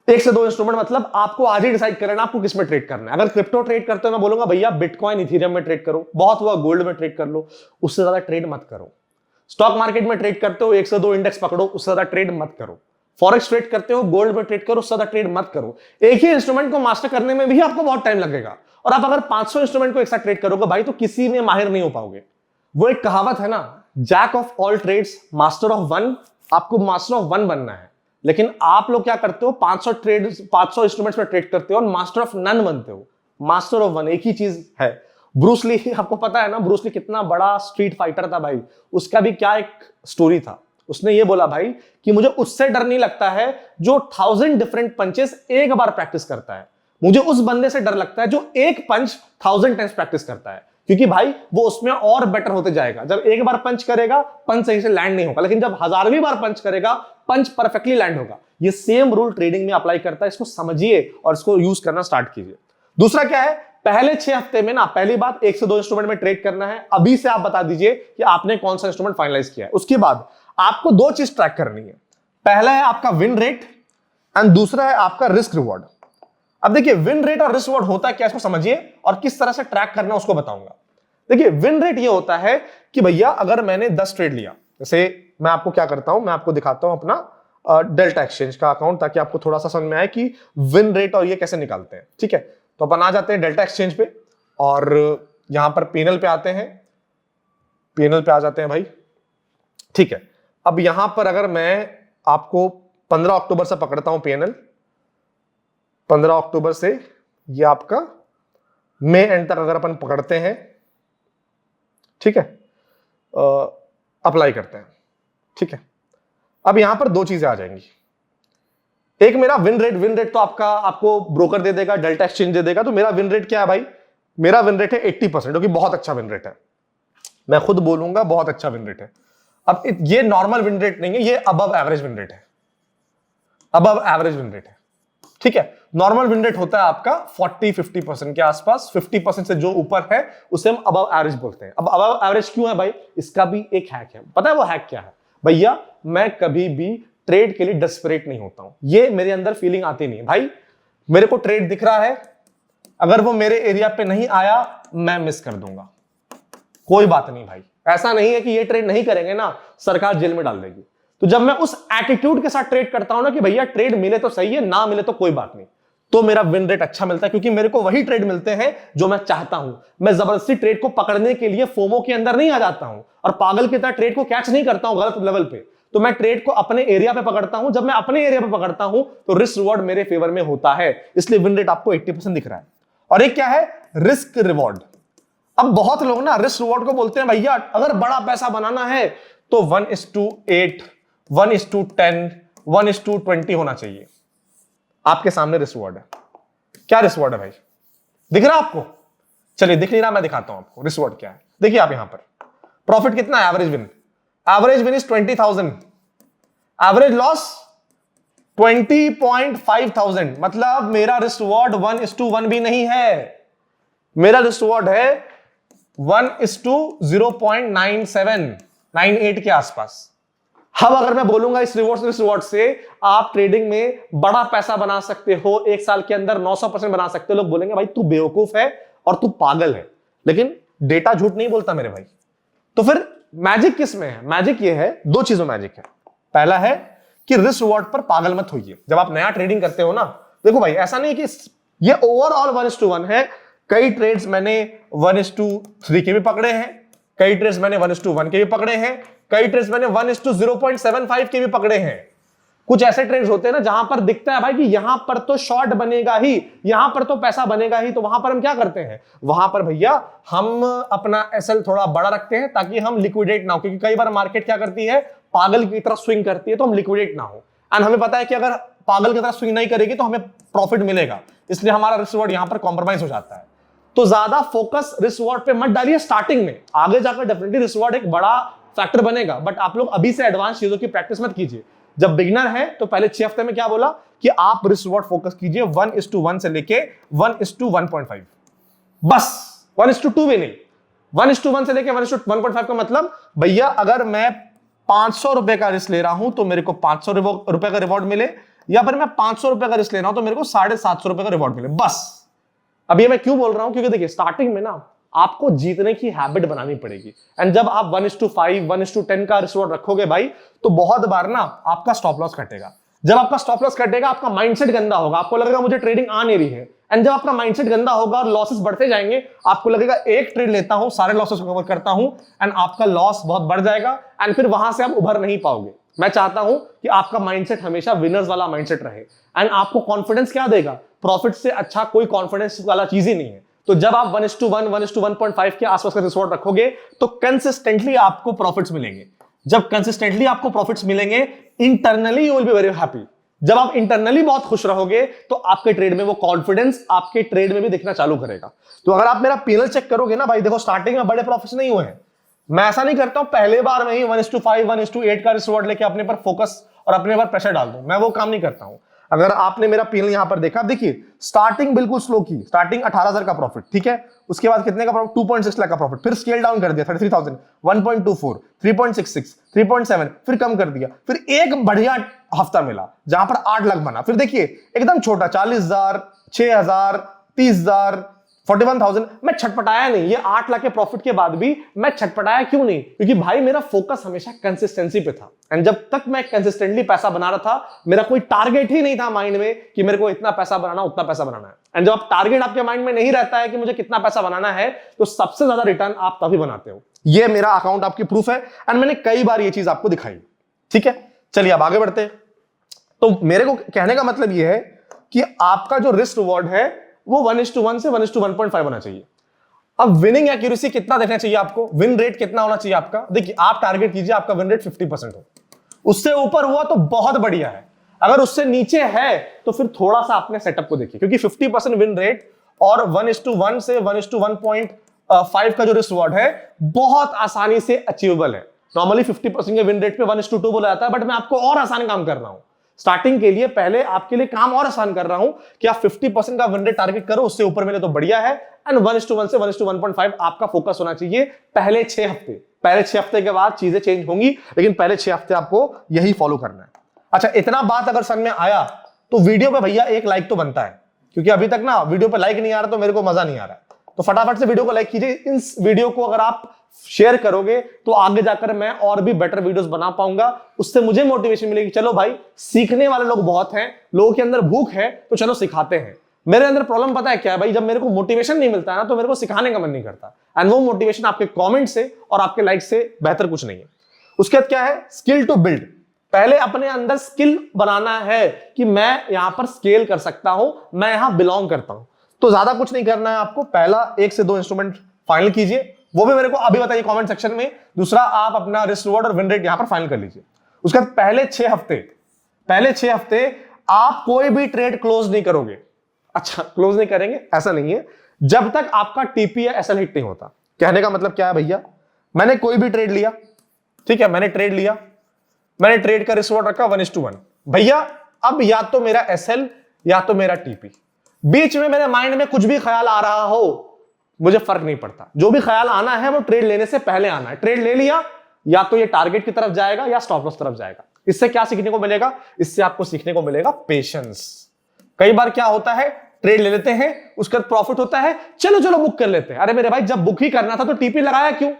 1 से 2 इंस्ट्रूमेंट, मतलब आपको आज ही डिसाइड करना आपको किस में ट्रेड करना है। अगर क्रिप्टो ट्रेड करते हो, मैं बोलूंगा भैया बिटकॉइन इथेरियम में ट्रेड करो, बहुत हुआ गोल्ड में ट्रेड कर लो, उससे ज्यादा ट्रेड मत करो। स्टॉक मार्केट में ट्रेड करते हो, 1 से 2 इंडेक्स पकड़ो, उससे ज्यादा ट्रेड मत करो। फॉरेक्स ट्रेड करते हो, गोल्ड में ट्रेड करो, उससे ज्यादा ट्रेड मत करो। एक ही इंस्ट्रूमेंट को मास्टर करने में भी आपको बहुत टाइम लगेगा, और आप अगर 500 इंस्ट्रूमेंट को एक साथ ट्रेड करोगे भाई, तो किसी में माहिर नहीं हो पाओगे। वो एक कहावत है ना, jack of all trades master of one. आपको मास्टर ऑफ वन बनना है, लेकिन आप लोग क्या करते हो? 500 इंस्ट्रूमेंट्स में ट्रेड करते हो और मास्टर ऑफ नन बनते हो। मास्टर ऑफ वन एक ही चीज है। ब्रूस ली, आपको पता है ना ब्रूस ली कितना बड़ा स्ट्रीट फाइटर था भाई, उसका भी क्या एक स्टोरी था। उसने ये बोला भाई कि मुझे उससे डर नहीं लगता है जो 1000 डिफरेंट पंचेस एक बार प्रैक्टिस करता है, मुझे उस बंदे से डर लगता है जो एक पंच 1000 टाइम्स प्रैक्टिस करता है, क्योंकि भाई वो उसमें और बेटर होते जाएगा। जब एक बार पंच करेगा, पंच सही से लैंड नहीं होगा, लेकिन जब 1000वीं बार पंच करेगा, पंच परफेक्टली लैंड होगा। ये सेम रूल ट्रेडिंग में अप्लाई करता है, इसको समझिए और इसको यूज करना स्टार्ट कीजिए। दूसरा क्या है? पहले 6 हफ्ते में ना, पहली बात 1 से 2 इंस्ट्रूमेंट में ट्रेड करना है। अभी से आप बता दीजिए कि आपने कौन सा इंस्ट्रूमेंट फाइनलाइज किया है। उसके बाद आपको 2 चीज ट्रैक करनी है। पहला है आपका विन रेट एंड दूसरा है आपका रिस्क रिवॉर्ड। अब देखिए विन रेट और रिस्क रिवॉर्ड होता है क्या, इसको समझिए और किस तरह से ट्रैक करना उसको बताऊंगा। देखिए विन रेट ये होता है कि भैया अगर मैंने 10 ट्रेड लिया, जैसे मैं आपको क्या करता हूं, मैं आपको दिखाता हूं अपना डेल्टा एक्सचेंज का अकाउंट, ताकि आपको थोड़ा सा समझ में आए कि विन रेट और ये कैसे निकालते हैं। ठीक है, तो अपन आ जाते हैं डेल्टा एक्सचेंज पे और यहां पर पीएनएल पे आते हैं, पीएनएल पे आ जाते हैं भाई। ठीक है, अब यहां पर अगर मैं आपको 15 अक्टूबर से पकड़ता हूं पीएनएल, 15 अक्टूबर से ये आपका मई एंड तक अगर अपन पकड़ते हैं, ठीक है, अप्लाई करते हैं। ठीक है, अब यहां पर 2 चीजें आ जाएंगी। एक मेरा विन रेट तो आपको ब्रोकर दे देगा, डेल्टा एक्सचेंज दे देगा। तो मेरा विन रेट क्या है भाई? मेरा विन रेट है 80%, जो कि बहुत अच्छा विन रेट है। मैं खुद बोलूंगा बहुत अच्छा विन रेट है। अब ये नॉर्मल विन रेट नहीं है, ये अबव एवरेज विन रेट है, अबव एवरेज विन रेट है। ठीक है, नॉर्मल विन रेट होता है आपका 40-50% के आसपास, 50% से जो ऊपर है उसे हम अबव एवरेज बोलते हैं। अब अबव एवरेज क्यों है भाई? इसका भी एक हैक है। पता है वो हैक क्या है? भैया मैं कभी भी ट्रेड के लिए डेस्परेट नहीं होता हूं, ये मेरे अंदर फीलिंग आती नहीं है। भाई मेरे को ट्रेड दिख रहा है, अगर वो मेरे एरिया पे नहीं आया मैं मिस कर दूंगा, कोई बात नहीं भाई। ऐसा नहीं है कि ये ट्रेड नहीं करेंगे ना सरकार जेल में डाल देगी। तो जब मैं उस एटीट्यूड के साथ ट्रेड करता हूं ना कि भैया ट्रेड मिले तो सही है, ना मिले तो कोई बात नहीं, तो मेरा विन रेट अच्छा मिलता है, क्योंकि मेरे को वही ट्रेड मिलते हैं जो मैं चाहता हूं। मैं जबरदस्ती ट्रेड को पकड़ने के लिए फोमो के अंदर नहीं आ जाता हूं और पागल की तरह ट्रेड को कैच नहीं करता हूं गलत लेवल पे। तो मैं ट्रेड को अपने एरिया पे पकड़ता हूं। जब मैं अपने एरिया पे पकड़ता हूं तो रिस्क रिवॉर्ड मेरे फेवर में होता है, इसलिए विन रेट आपको 80% दिख रहा है। और एक क्या है? Risk reward. अब बहुत लोग ना रिस्क रिवॉर्ड को बोलते हैं भैया अगर बड़ा पैसा बनाना है तो 1:8, 1:10, 1:20 होना चाहिए। आपके सामने रिस्क रिवॉर्ड है। क्या रिस्क रिवॉर्ड है भाई? दिख रहा है आपको? चलिए दिख नहीं रहा, मैं दिखाता हूं आपको रिस्क रिवॉर्ड क्या है। देखिए आप यहां पर प्रॉफिट कितना है? Average win is 20,000, average loss 20,500। मतलब मेरा रिस्क रिवॉर्ड 1:1 भी नहीं है, मेरा रिस्क रिवॉर्ड है 1:0.9798 के आसपास। अब अगर मैं बोलूंगा इस रिवॉर्ड से आप ट्रेडिंग में बड़ा पैसा बना सकते हो, एक साल के अंदर 900% बना सकते हो, लोग बोलेंगे भाई तू बेवकूफ है और तू पागल है। लेकिन डेटा झूठ नहीं बोलता मेरे भाई। तो फिर मैजिक किस में है? मैजिक ये है, 2 चीजों मैजिक है। पहला है कि रिस्क रिवॉर्ड पर पागल मत होइए। जब आप नया ट्रेडिंग करते हो ना, देखो भाई ऐसा नहीं कि ये ओवरऑल 1:1 है। कई ट्रेड्स मैंने 1:3 के भी पकड़े हैं, कई ट्रेड्स मैंने 1:1 के भी पकड़े हैं, कई ट्रेड्स मैंने 1:0.75 के भी पकड़े हैं। कुछ ऐसे ट्रेड्स होते हैं ना जहां पर दिखता है भाई कि यहां पर तो शॉर्ट बनेगा ही, यहां पर तो पैसा बनेगा ही, तो वहां पर हम क्या करते हैं, वहां पर भैया हम अपना एसएल थोड़ा बड़ा रखते हैं ताकि हम लिक्विडेट ना हो, क्योंकि कई बार मार्केट क्या करती है, पागल की तरह स्विंग करती है, तो हम लिक्विडेट ना हो। एंड हमें पता है कि अगर पागल की तरह स्विंग नहीं करेगी तो हमें प्रॉफिट मिलेगा, इसलिए हमारा रिस्क रिवॉर्ड यहां पर कॉम्प्रोमाइज हो जाता है। तो ज्यादा फोकस रिस्क रिवॉर्ड पे मत डालिए स्टार्टिंग में, आगे जाकर डेफिनेटली रिस्क रिवॉर्ड एक बड़ा फैक्टर बनेगा, बट आप लोग अभी से एडवांस चीजों की प्रैक्टिस मत कीजिए। जब बिगिनर है तो पहले 6 हफ्ते में क्या बोला कि आप रिस्क रिवॉर्ड फोकस कीजिए 1:1 से लेके 1:1.5, बस 1:2 भी नहीं, 1:1 से लेके 1:1.5 का मतलब भैया अगर मैं 500 रुपए का रिस्क ले रहा हूं तो मेरे को 500 रुपए का रिवॉर्ड मिले, या फिर मैं 500 रुपए का रिस्क ले रहा हूं तो मेरे को 750 रुपए का रिवॉर्ड मिले, बस। अब ये मैं क्यों बोल रहा हूं, क्योंकि देखिए स्टार्टिंग में ना आपको जीतने की हैबिट बनानी पड़ेगी, एंड जब आप 1:5 1:10 का रिस्क रिवॉर्ड रखोगे भाई, तो बहुत बार ना आपका स्टॉप लॉस कटेगा। जब आपका स्टॉप लॉस कटेगा आपका माइंडसेट गंदा होगा, आपको लगेगा मुझे ट्रेडिंग आ नहीं रही है, एंड जब आपका माइंडसेट गंदा होगा और लॉसेस बढ़ते जाएंगे, आपको लगेगा एक ट्रेड लेता हूं सारे लॉसेस को कवर करता हूं, एंड आपका लॉस बहुत बढ़ जाएगा, एंड फिर वहां से आप उभर नहीं पाओगे। मैं चाहता हूं कि आपका माइंडसेट हमेशा विनर्स वाला माइंडसेट रहे, एंड आपको कॉन्फिडेंस क्या देगा, प्रॉफिट से अच्छा कोई कॉन्फिडेंस वाला चीज ही नहीं है। तो जब आप 1:1 1:1.5 के आसपास का रिस्क रखोगे तो कंसिस्टेंटली आपको प्रॉफिट्स मिलेंगे। जब कंसिस्टेंटली आपको प्रॉफिट्स मिलेंगे, internally you will be very happy. जब आप इंटरनली बहुत खुश रहोगे तो आपके ट्रेड में वो कॉन्फिडेंस आपके ट्रेड में भी दिखना चालू करेगा। तो अगर आप मेरा पीएनएल चेक करोगे ना भाई, देखो स्टार्टिंग में बड़े प्रॉफिट्स नहीं हुए हैं, मैं ऐसा नहीं करता हूं पहले बार में ही 1:5 1:8 का रिस्क लेके अपने पर फोकस और अपने पर प्रेशर डाल दूं, मैं वो काम नहीं करता हूं। अगर आपने मेरा पीएनएल यहां पर देखा, देखिए स्टार्टिंग बिल्कुल स्लो की, स्टार्टिंग 18,000 का प्रॉफिट, ठीक है, उसके बाद कितने का प्रॉफिट, 2.6 लाख का प्रॉफिट, फिर स्केल डाउन कर दिया 33,000, 1.24, 3.66, 3.7, फिर कम कर दिया, फिर एक बढ़िया हफ्ता मिला जहां पर 8 लाख बना, फिर देखिए एकदम छोटा 40,000, 6,000, 30,000, 41,000, मैं छटपटाया नहीं। ये 8 लाख के प्रॉफिट के बाद भी मैं छटपटाया क्यों नहीं, क्योंकि भाई मेरा फोकस हमेशा कंसिस्टेंसी पे था, एंड जब तक मैं कंसिस्टेंटली पैसा बना रहा था, मेरा कोई टारगेट ही नहीं था माइंड में कि मेरे को इतना पैसा बनाना उतना पैसा बनाना है। एंड जब आप टारगेट आपके माइंड में नहीं रहता है कि मुझे कितना पैसा बनाना है, तो सबसे ज्यादा रिटर्न आप तभी बनाते हो। ये मेरा अकाउंट आपकी प्रूफ है, एंड मैंने कई बार ये चीज आपको दिखाई, ठीक है। चलिए अब आगे बढ़ते हैं। तो मेरे को कहने का मतलब यह है कि आपका जो रिस्क रिवॉर्ड है वो 1:1 से 1:1.5 होना चाहिए। अब विनिंग एक्यूरेसी कितना देखना चाहिए आपको, विन रेट कितना होना चाहिए आपका, देखिए आप टारगेट कीजिए आपका विन रेट 50% हो, उससे ऊपर हुआ तो बहुत बढ़िया है, अगर उससे नीचे है तो फिर थोड़ा सा अपने सेटअप को देखिए, क्योंकि 50% विन रेट और 1:1 से 1:1.5 का जो रिस्क रिवॉर्ड है बहुत आसानी से अचीवेबल है। नॉर्मली 50% के विन रेट पे 1:2 बोला जाता है, बट मैं आपको और आसान काम कर रहा हूं स्टार्टिंग के लिए, पहले आपके लिए काम और आसान कर रहा हूं कि आप 50% का विन रेट टारगेट करो, उससे ऊपर मिले तो बढ़िया है, एंड 1:1 से 1:1.5 आपका फोकस होना चाहिए पहले 6 हफ्ते। पहले 6 हफ्ते के बाद चीजें चेंज होंगी, लेकिन पहले 6 हफ्ते आपको यही फॉलो करना है। अच्छा, इतना बात अगर समझ में आया तो वीडियो पे भैया एक लाइक तो बनता है, क्योंकि अभी तक ना वीडियो पे लाइक नहीं आ रहा तो मेरे को मजा नहीं आ रहा है। तो फटाफट से वीडियो को लाइक कीजिए। इस वीडियो को अगर आप शेयर करोगे तो आगे जाकर मैं और भी बेटर वीडियोस बना पाऊंगा, उससे मुझे मोटिवेशन मिलेगी। चलो भाई, सीखने वाले लोग बहुत हैं, लोगों के अंदर भूख है, तो चलो सिखाते हैं। मेरे अंदर प्रॉब्लम पता है क्या है भाई, जब मेरे को मोटिवेशन नहीं मिलता है ना तो मेरे को सिखाने का मन नहीं करता, एंड वो मोटिवेशन आपके कमेंट से और आपके लाइक से बेहतर कुछ नहीं है। उसके बाद क्या है, स्किल टू बिल्ड। पहले अपने अंदर स्किल बनाना है कि मैं यहां पर स्केल कर सकता हूं, मैं यहां बिलोंग करता हूं। तो ज्यादा कुछ नहीं करना है आपको, पहला 1 से 2 इंस्ट्रूमेंट फाइनल कीजिए, वो भी मेरे को अभी बताइए कमेंट सेक्शन में। दूसरा, आप अपना रिस्क रिवॉर्ड और विन रेट यहां पर फाइनल कर लीजिए। उसके बाद पहले 6 हफ्ते आप कोई भी ट्रेड क्लोज नहीं करोगे। अच्छा, क्लोज नहीं करेंगे ऐसा नहीं है, जब तक आपका टीपी या एसएल हिट नहीं होता। कहने का मतलब क्या है भैया, मैंने कोई भी ट्रेड लिया, ठीक है, मैंने ट्रेड लिया, मैंने ट्रेड का रिस्क रिवॉर्ड रखा 1:1 भैया, अब या तो मेरा एसएल या तो मेरा टीपी, बीच में मेरे माइंड में कुछ भी ख्याल आ रहा हो मुझे फर्क नहीं पड़ता, जो भी ख्याल आना है वो ट्रेड लेने से पहले आना है। ट्रेड ले लिया, या तो ये टारगेट की तरफ जाएगा या स्टॉप लॉस तरफ जाएगा। इससे क्या सीखने को मिलेगा, इससे आपको सीखने को मिलेगा पेशेंस। कई बार क्या होता है, ट्रेड ले लेते हैं, उसका प्रॉफिट होता है, चलो बुक कर लेते हैं। अरे मेरे भाई, जब बुक ही करना था तो टीपी लगाया क्यों,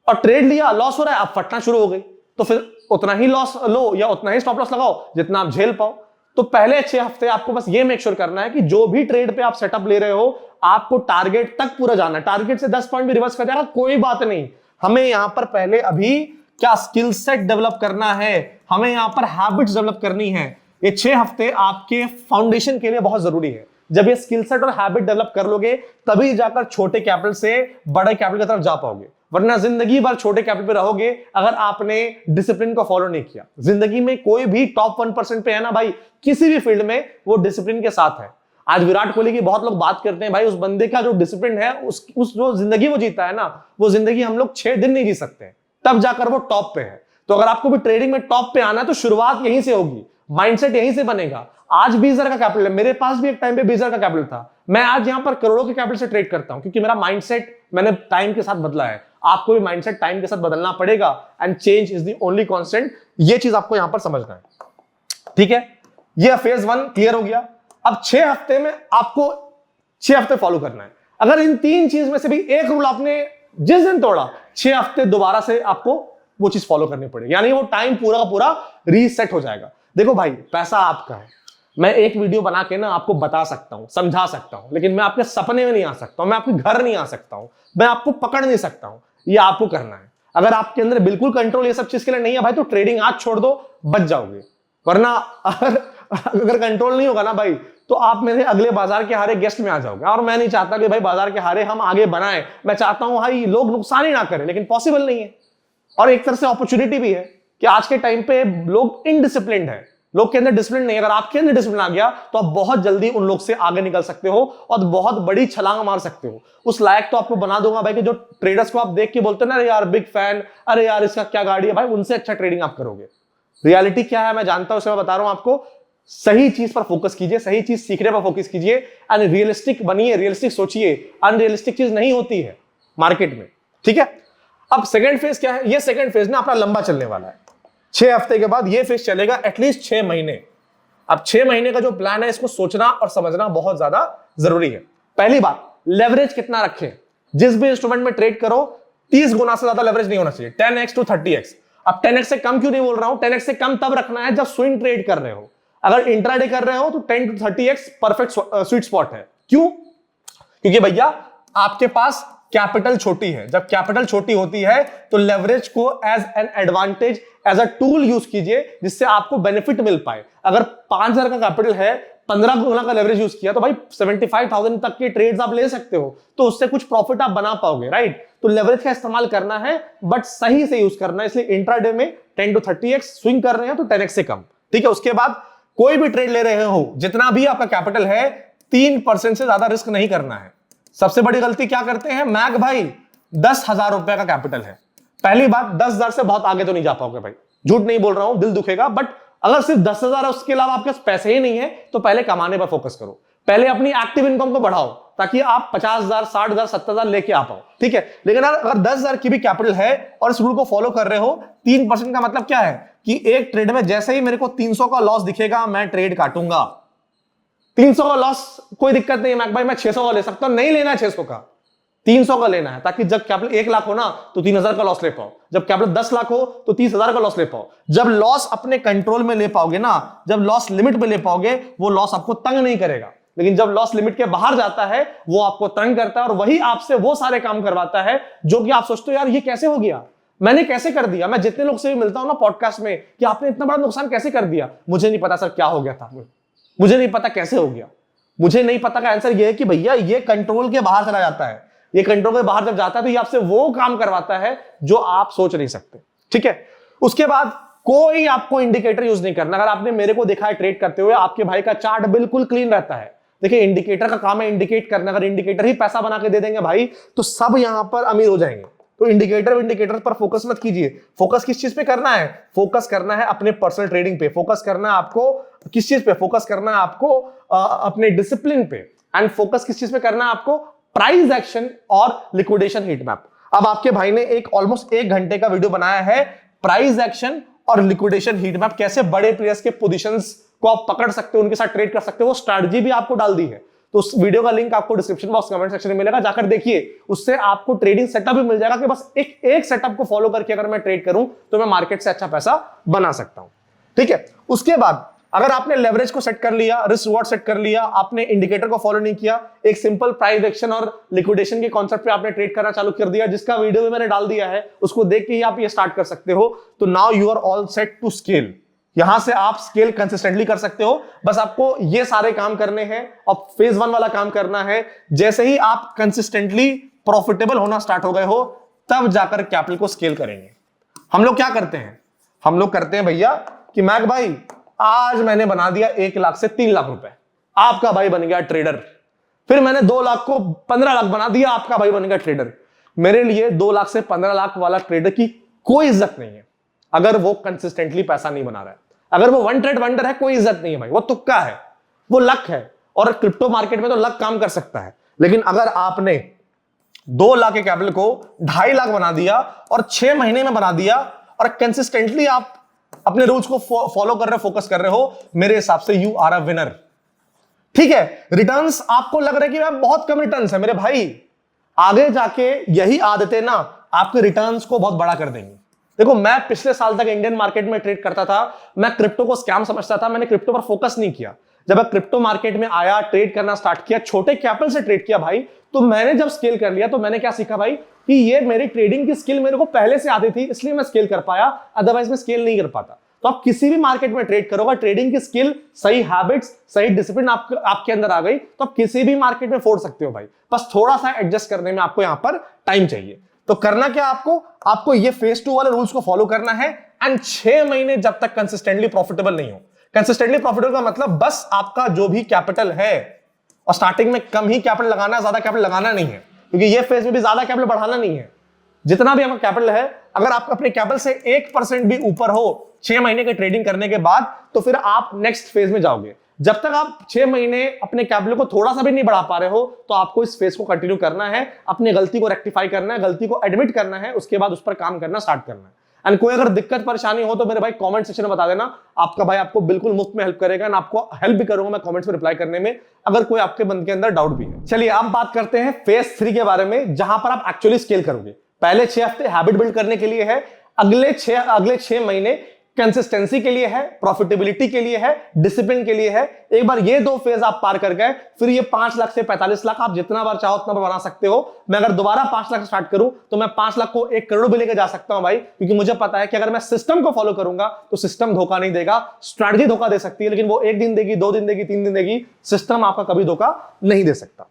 और ट्रेड लिया, लॉस हो रहा है, अब फटना शुरू हो गई, तो फिर उतना ही लॉस लो या उतना ही स्टॉप लॉस लगाओ जितना आप झेल पाओ। तो पहले 6 हफ्ते आपको बस ये मेक श्योर करना है कि जो भी ट्रेड पे आप सेटअप ले रहे हो, आपको टारगेट तक पूरा जाना है। टारगेट से 10 पॉइंट भी रिवर्स कर जाएगा कोई बात नहीं, हमें यहां पर पहले अभी क्या स्किल सेट डेवलप करना है, हमें यहां पर हैबिट्स डेवलप करनी है। ये 6 हफ्ते आपके फाउंडेशन के लिए बहुत जरूरी है। जब ये स्किल सेट और हैबिट डेवलप कर लोगे तभी जाकर छोटे कैपिटल से बड़े कैपिटल की तरफ जा पाओगे, वरना जिंदगी भर छोटे कैपिटल पे रहोगे अगर आपने डिसिप्लिन को फॉलो नहीं किया। जिंदगी में कोई भी टॉप 1% पे है ना भाई, किसी भी फील्ड में, वो डिसिप्लिन के साथ है। आज विराट कोहली की बहुत लोग बात करते हैं, भाई उस बंदे का जो डिसिप्लिन है, उस जो जिंदगी वो जीता है ना, वो जिंदगी हम लोग 6 दिन नहीं जी सकते, तब जाकर वो टॉप पे है। तो अगर आपको भी ट्रेडिंग में टॉप पे आना है तो शुरुआत यहीं से होगी, माइंडसेट यहीं से बनेगा। आज 20,000 का कैपिटल है, मेरे पास भी एक टाइम पे 20,000 का कैपिटल था। मैं आज यहां पर करोड़ों के कैपिटल से ट्रेड करता हूं क्योंकि मेरा माइंडसेट मैंने टाइम के साथ बदला है। आपको भी माइंडसेट टाइम के साथ बदलना पड़ेगा, and change is the only constant. ये चीज आपको यहां पर समझना है, ठीक है। ये फेज 1 क्लियर हो गया। अब 6 हफ्ते में आपको 6 हफ्ते फॉलो करना है। अगर इन 3 चीज में से भी एक रूल आपने जिस दिन तोड़ा, 6 हफ्ते दोबारा से आपको वो चीज फॉलो करनी पड़ेगी, यानी वो टाइम पूरा का पूरा रीसेट हो जाएगा। देखो भाई, पैसा आपका है। मैं एक वीडियो बना के ना आपको बता सकता हूं, समझा सकता हूं, लेकिन मैं आपके सपने में नहीं आ सकता हूं, मैं आपके घर नहीं आ सकता हूं, मैं आपको पकड़ नहीं सकता हूं। ये आपको करना है। अगर आपके अंदर बिल्कुल कंट्रोल ये सब चीज के लिए नहीं है भाई, तो ट्रेडिंग आज छोड़ दो, बच जाओगे। वरना अगर कंट्रोल नहीं होगा ना भाई, तो आप मेरे अगले बाजार के हारे गेस्ट में आ जाओगे। और मैं नहीं चाहता कि भाई बाजार के हारे हम आगे बनाएं, मैं चाहता हूं भाई लोग नुकसान ही ना करें, लेकिन पॉसिबल नहीं है। और एक तरह से अपॉर्चुनिटी भी है कि आज के टाइम पे लोग इनडिसिप्लिन्ड है, लोग के अंदर डिसिप्लिन नहीं है। अगर आपके अंदर डिसिप्लिन आ गया तो आप बहुत जल्दी उन लोग से आगे निकल सकते हो और बहुत बड़ी छलांग मार सकते हो। उस लायक तो आपको बना दूंगा भाई कि जो ट्रेडर्स को आप देख के बोलते हैं ना, अरे यार बिग फैन, अरे यार इसका क्या गाड़ी है, भाई उनसे अच्छा ट्रेडिंग आप करोगे। रियलिटी क्या है मैं जानता हूं, मैं बता रहा हूं आपको। सही चीज पर फोकस कीजिए, सही चीज सीखने पर फोकस कीजिए, एंड रियलिस्टिक बनिए, रियलिस्टिक सोचिए। अनरियलिस्टिक चीज नहीं होती है मार्केट में, ठीक है। अब सेकंड फेज क्या है? ये सेकंड फेज ना अपना लंबा चलने वाला है। 6 हफ्ते के बाद ये फेज चलेगा एटलीस्ट 6 महीने। अब 6 महीने का जो प्लान है, इसको सोचना और समझना बहुत ज्यादा जरूरी है। पहली बात, लेवरेज कितना रखें। जिस भी इंस्ट्रूमेंट में ट्रेड करो, 30 गुना से ज्यादा लेवरेज नहीं होना चाहिए, 10x to 30x। अब 10x से कम क्यों नहीं बोल रहा हूं? 10x से कम तब रखना है जब स्विंग ट्रेड कर रहे हो। अगर इंट्राडे कर रहे हो तो 10 to 30x perfect sweet spot है। क्यों? क्योंकि भैया आपके पास कैपिटल छोटी है। जब कैपिटल छोटी होती है तो लेवरेज को as an advantage, as a tool use कीजिए जिससे आपको बेनिफिट मिल पाए। अगर 5,000 का कैपिटल है, 15 गुना का लेवरेज यूज किया तो भाई 75,000 तक के ट्रेड्स आप ले सकते हो, तो उससे कुछ प्रॉफिट आप बना पाओगे, राइट। तो लेवरेज का इस्तेमाल करना है, बट सही से यूज करना है। इसलिए इंट्राडे में 10 to 30x, स्विंग कर रहे हैं तो 10x से कम, ठीक है। उसके बाद कोई भी ट्रेड ले रहे हो, जितना भी आपका कैपिटल है, 3% से ज्यादा रिस्क नहीं करना है। सबसे बड़ी गलती क्या करते हैं मैग भाई, 10,000 रुपए का कैपिटल है। पहली बात, 10,000 से बहुत आगे तो नहीं जा पाओगे भाई, झूठ नहीं बोल रहा हूं, दिल दुखेगा, बट अगर सिर्फ 10,000 है, उसके अलावा आपके पास पैसे ही नहीं है, तो पहले कमाने पर फोकस करो। पहले अपनी एक्टिव इनकम को बढ़ाओ ताकि आप 50,000, 60,000, 70,000 लेके आ पाओ, ठीक है। लेकिन अगर 10,000 की भी कैपिटल है और इस रूल को फॉलो कर रहे हो, 3% का मतलब क्या है कि एक ट्रेड में जैसे ही मेरे को 300 का लॉस दिखेगा, मैं ट्रेड काटूंगा। 300 का लॉस कोई दिक्कत नहीं है मैक भाई, मैं 600 का ले सकता हूं, नहीं लेना है 600 का, 300 का लेना है, ताकि जब कैपिटल 1 लाख हो ना तो 3,000 का लॉस ले पाओ, जब कैपिटल 10 लाख हो तो 30,000 का लॉस ले पाओ। जब लॉस अपने कंट्रोल में ले पाओगे ना, जब लॉस लिमिट में ले पाओगे, वो लॉस आपको तंग नहीं करेगा। लेकिन जब लॉस लिमिट के बाहर जाता है, वो आपको तंग करता है और वही आपसे वो सारे काम करवाता है जो कि आप सोचते हो यार ये कैसे हो गया, मैंने कैसे कर दिया। मैं जितने लोग से भी मिलता हूं ना पॉडकास्ट में कि आपने इतना बड़ा नुकसान कैसे कर दिया, मुझे नहीं पता सर क्या हो गया था, मुझे नहीं पता कैसे हो गया। मुझे नहीं पता का आंसर ये है कि भैया ये कंट्रोल के बाहर चला जाता है। ये कंट्रोल के बाहर जब जाता है तो ये आपसे वो काम करवाता है जो आप सोच नहीं सकते, ठीक है। उसके बाद कोई आपको इंडिकेटर यूज नहीं करना। अगर आपने मेरे को देखा है ट्रेड करते हुए, आपके भाई का चार्ट बिल्कुल क्लीन रहता है। देखिए इंडिकेटर का काम है इंडिकेट करना। अगर इंडिकेटर ही पैसा बना के दे देंगे भाई, तो सब यहां पर अमीर हो जाएंगे। तो इंडिकेटर पर फोकस मत कीजिए। फोकस किस चीज पे करना है? फोकस करना है अपने पर्सनल ट्रेडिंग पे। फोकस करना है आपको किस चीज पे? फोकस करना है आपको अपने डिसिप्लिन पे। एंड फोकस किस चीज पे करना है आपको? प्राइस एक्शन और लिक्विडेशन हीट मैप। अब आपके भाई ने एक ऑलमोस्ट 1 घंटे का वीडियो बनाया है, प्राइस एक्शन और लिक्विडेशन हीट मैप, कैसे बड़े प्लेयर्स के पोजीशंस को आप पकड़ सकते हो, उनके साथ ट्रेड कर सकते हो। वो स्ट्रैटेजी भी आपको डाल दी है। तो उस वीडियो का लिंक आपको डिस्क्रिप्शन बॉक्स कमेंट सेक्शन में मिलेगा, जाकर देखिए। उससे आपको ट्रेडिंग सेटअप भी मिल जाएगा कि बस एक सेटअप को फॉलो करके अगर मैं ट्रेड करूं तो मैं मार्केट से अच्छा पैसा बना सकता हूं, ठीक है। उसके बाद अगर आपने लेवरेज को सेट कर लिया, रिस्क रिवॉर्ड सेट कर लिया, आपने इंडिकेटर को फॉलो नहीं किया, एक सिंपल प्राइस एक्शन और लिक्विडेशन के कॉन्सेप्ट पे आपने ट्रेड करना चालू कर दिया, जिसका वीडियो भी मैंने डाल दिया है, उसको देख के ही आप ये स्टार्ट कर सकते हो, तो now you are all set to scale. यहां से आप स्केल कंसिस्टेंटली कर सकते हो। बस आपको ये सारे काम करने हैं और फेज 1 वाला काम करना है। जैसे ही आप कंसिस्टेंटली प्रॉफिटेबल होना स्टार्ट हो गए हो, तब जाकर कैपिटल को स्केल करेंगे। हम लोग क्या करते हैं? हम लोग करते हैं भैया कि मैक भाई आज मैंने बना दिया 1 लाख से 3 लाख रुपए, आपका भाई बन गया ट्रेडर। फिर मैंने 2 लाख को 15 लाख बना दिया, आपका भाई बन गया ट्रेडर। मेरे लिए 2 लाख से 15 लाख वाला ट्रेडर की कोई इज्जत नहीं है अगर वो कंसिस्टेंटली पैसा नहीं बना रहा है। अगर वो वन ट्रेड वंडर है, कोई इज्जत नहीं है भाई, वो तुक्का है, वो लक है। और क्रिप्टो मार्केट में तो लक काम कर सकता है, लेकिन अगर आपने 2 लाख के कैपिटल को 2.5 लाख बना दिया और 6 महीने में बना दिया और कंसिस्टेंटली आप अपने रूल्स को फॉलो कर रहे हो, फोकस कर रहे हो, मेरे हिसाब से यू आर अ विनर। ठीक है, रिटर्न्स आपको लग रहा है कि यार बहुत कम रिटर्न्स है, मेरे भाई आगे जाके यही आदतें ना आपके रिटर्न्स को बहुत बड़ा कर देंगी। देखो, मैं पिछले साल तक इंडियन मार्केट में ट्रेड करता था, मैं क्रिप्टो को स्कैम समझता था, मैंने क्रिप्टो पर फोकस नहीं किया। जब मैं क्रिप्टो मार्केट में आया, ट्रेड करना स्टार्ट किया, छोटे कैपिटल से ट्रेड किया भाई, तो मैंने जब स्केल कर लिया तो मैंने क्या सीखा भाई कि ये मेरी ट्रेडिंग की स्किल मेरे को पहले से आती थी, इसलिए मैं स्केल कर पाया, अदरवाइज मैं स्केल नहीं कर पाता। तो आप किसी भी मार्केट में ट्रेड करोगे, ट्रेडिंग की स्किल, सही हैबिट्स, सही डिसिप्लिन आपके अंदर आ गई, तो आप किसी भी मार्केट में फोड़ सकते हो भाई। बस थोड़ा सा एडजस्ट करने में आपको यहां पर टाइम चाहिए। तो करना क्या आपको ये फेज 2 वाले रूल्स को फॉलो करना है एंड 6 महीने जब तक कंसिस्टेंटली प्रॉफिटेबल नहीं हो। कंसिस्टेंटली प्रॉफिटेबल का मतलब बस आपका जो भी कैपिटल है, और स्टार्टिंग में कम ही कैपिटल लगाना है, ज्यादा कैपिटल लगाना नहीं है, क्योंकि ये फेज में भी ज्यादा कैपिटल बढ़ाना नहीं है। जितना भी आपका कैपिटल है, अगर आप अपने कैपिटल से 1% भी ऊपर हो 6 महीने के ट्रेडिंग करने के बाद, तो फिर आप नेक्स्ट फेज में जाओगे। जब तक आप 6 महीने अपने कैपिटल को थोड़ा सा भी नहीं बढ़ा पा रहे हो, तो आपको इस फेज को कंटिन्यू करना है, अपनी गलती को रेक्टिफाई करना है, गलती को एडमिट करना है, उसके बाद उस पर काम करना स्टार्ट करना है। एंड कोई अगर दिक्कत परेशानी हो तो मेरे भाई कमेंट सेक्शन में बता देना, आपका भाई आपको बिल्कुल मुफ्त में हेल्प करेगा, एंड आपको हेल्प भी करूंगा मैं कमेंट्स में रिप्लाई करने में, अगर कोई आपके मन के अंदर डाउट भी है। चलिए आप बात करते हैं फेज 3 के बारे में, जहां पर आप एक्चुअली स्केल करोगे। पहले 6 हफ्ते हैबिट बिल्ड करने के लिए है, अगले 6 महीने कंसिस्टेंसी के लिए है, प्रॉफिटेबिलिटी के लिए है, डिसिप्लिन के लिए है। एक बार ये 2 फेज आप पार कर गए, फिर ये 5 लाख से 45 लाख आप जितना बार चाहो उतना बार बना सकते हो। मैं अगर दोबारा 5 लाख स्टार्ट करूं तो मैं 5 लाख को 1 करोड़ भी लेके जा सकता हूं भाई, क्योंकि मुझे पता है कि अगर मैं सिस्टम को फॉलो करूंगा तो सिस्टम धोखा नहीं देगा। स्ट्रैटेजी धोखा दे सकती है, लेकिन वो 1 दिन देगी, 2 दिन देगी, 3 दिन देगी, सिस्टम आपका कभी धोखा नहीं दे सकता।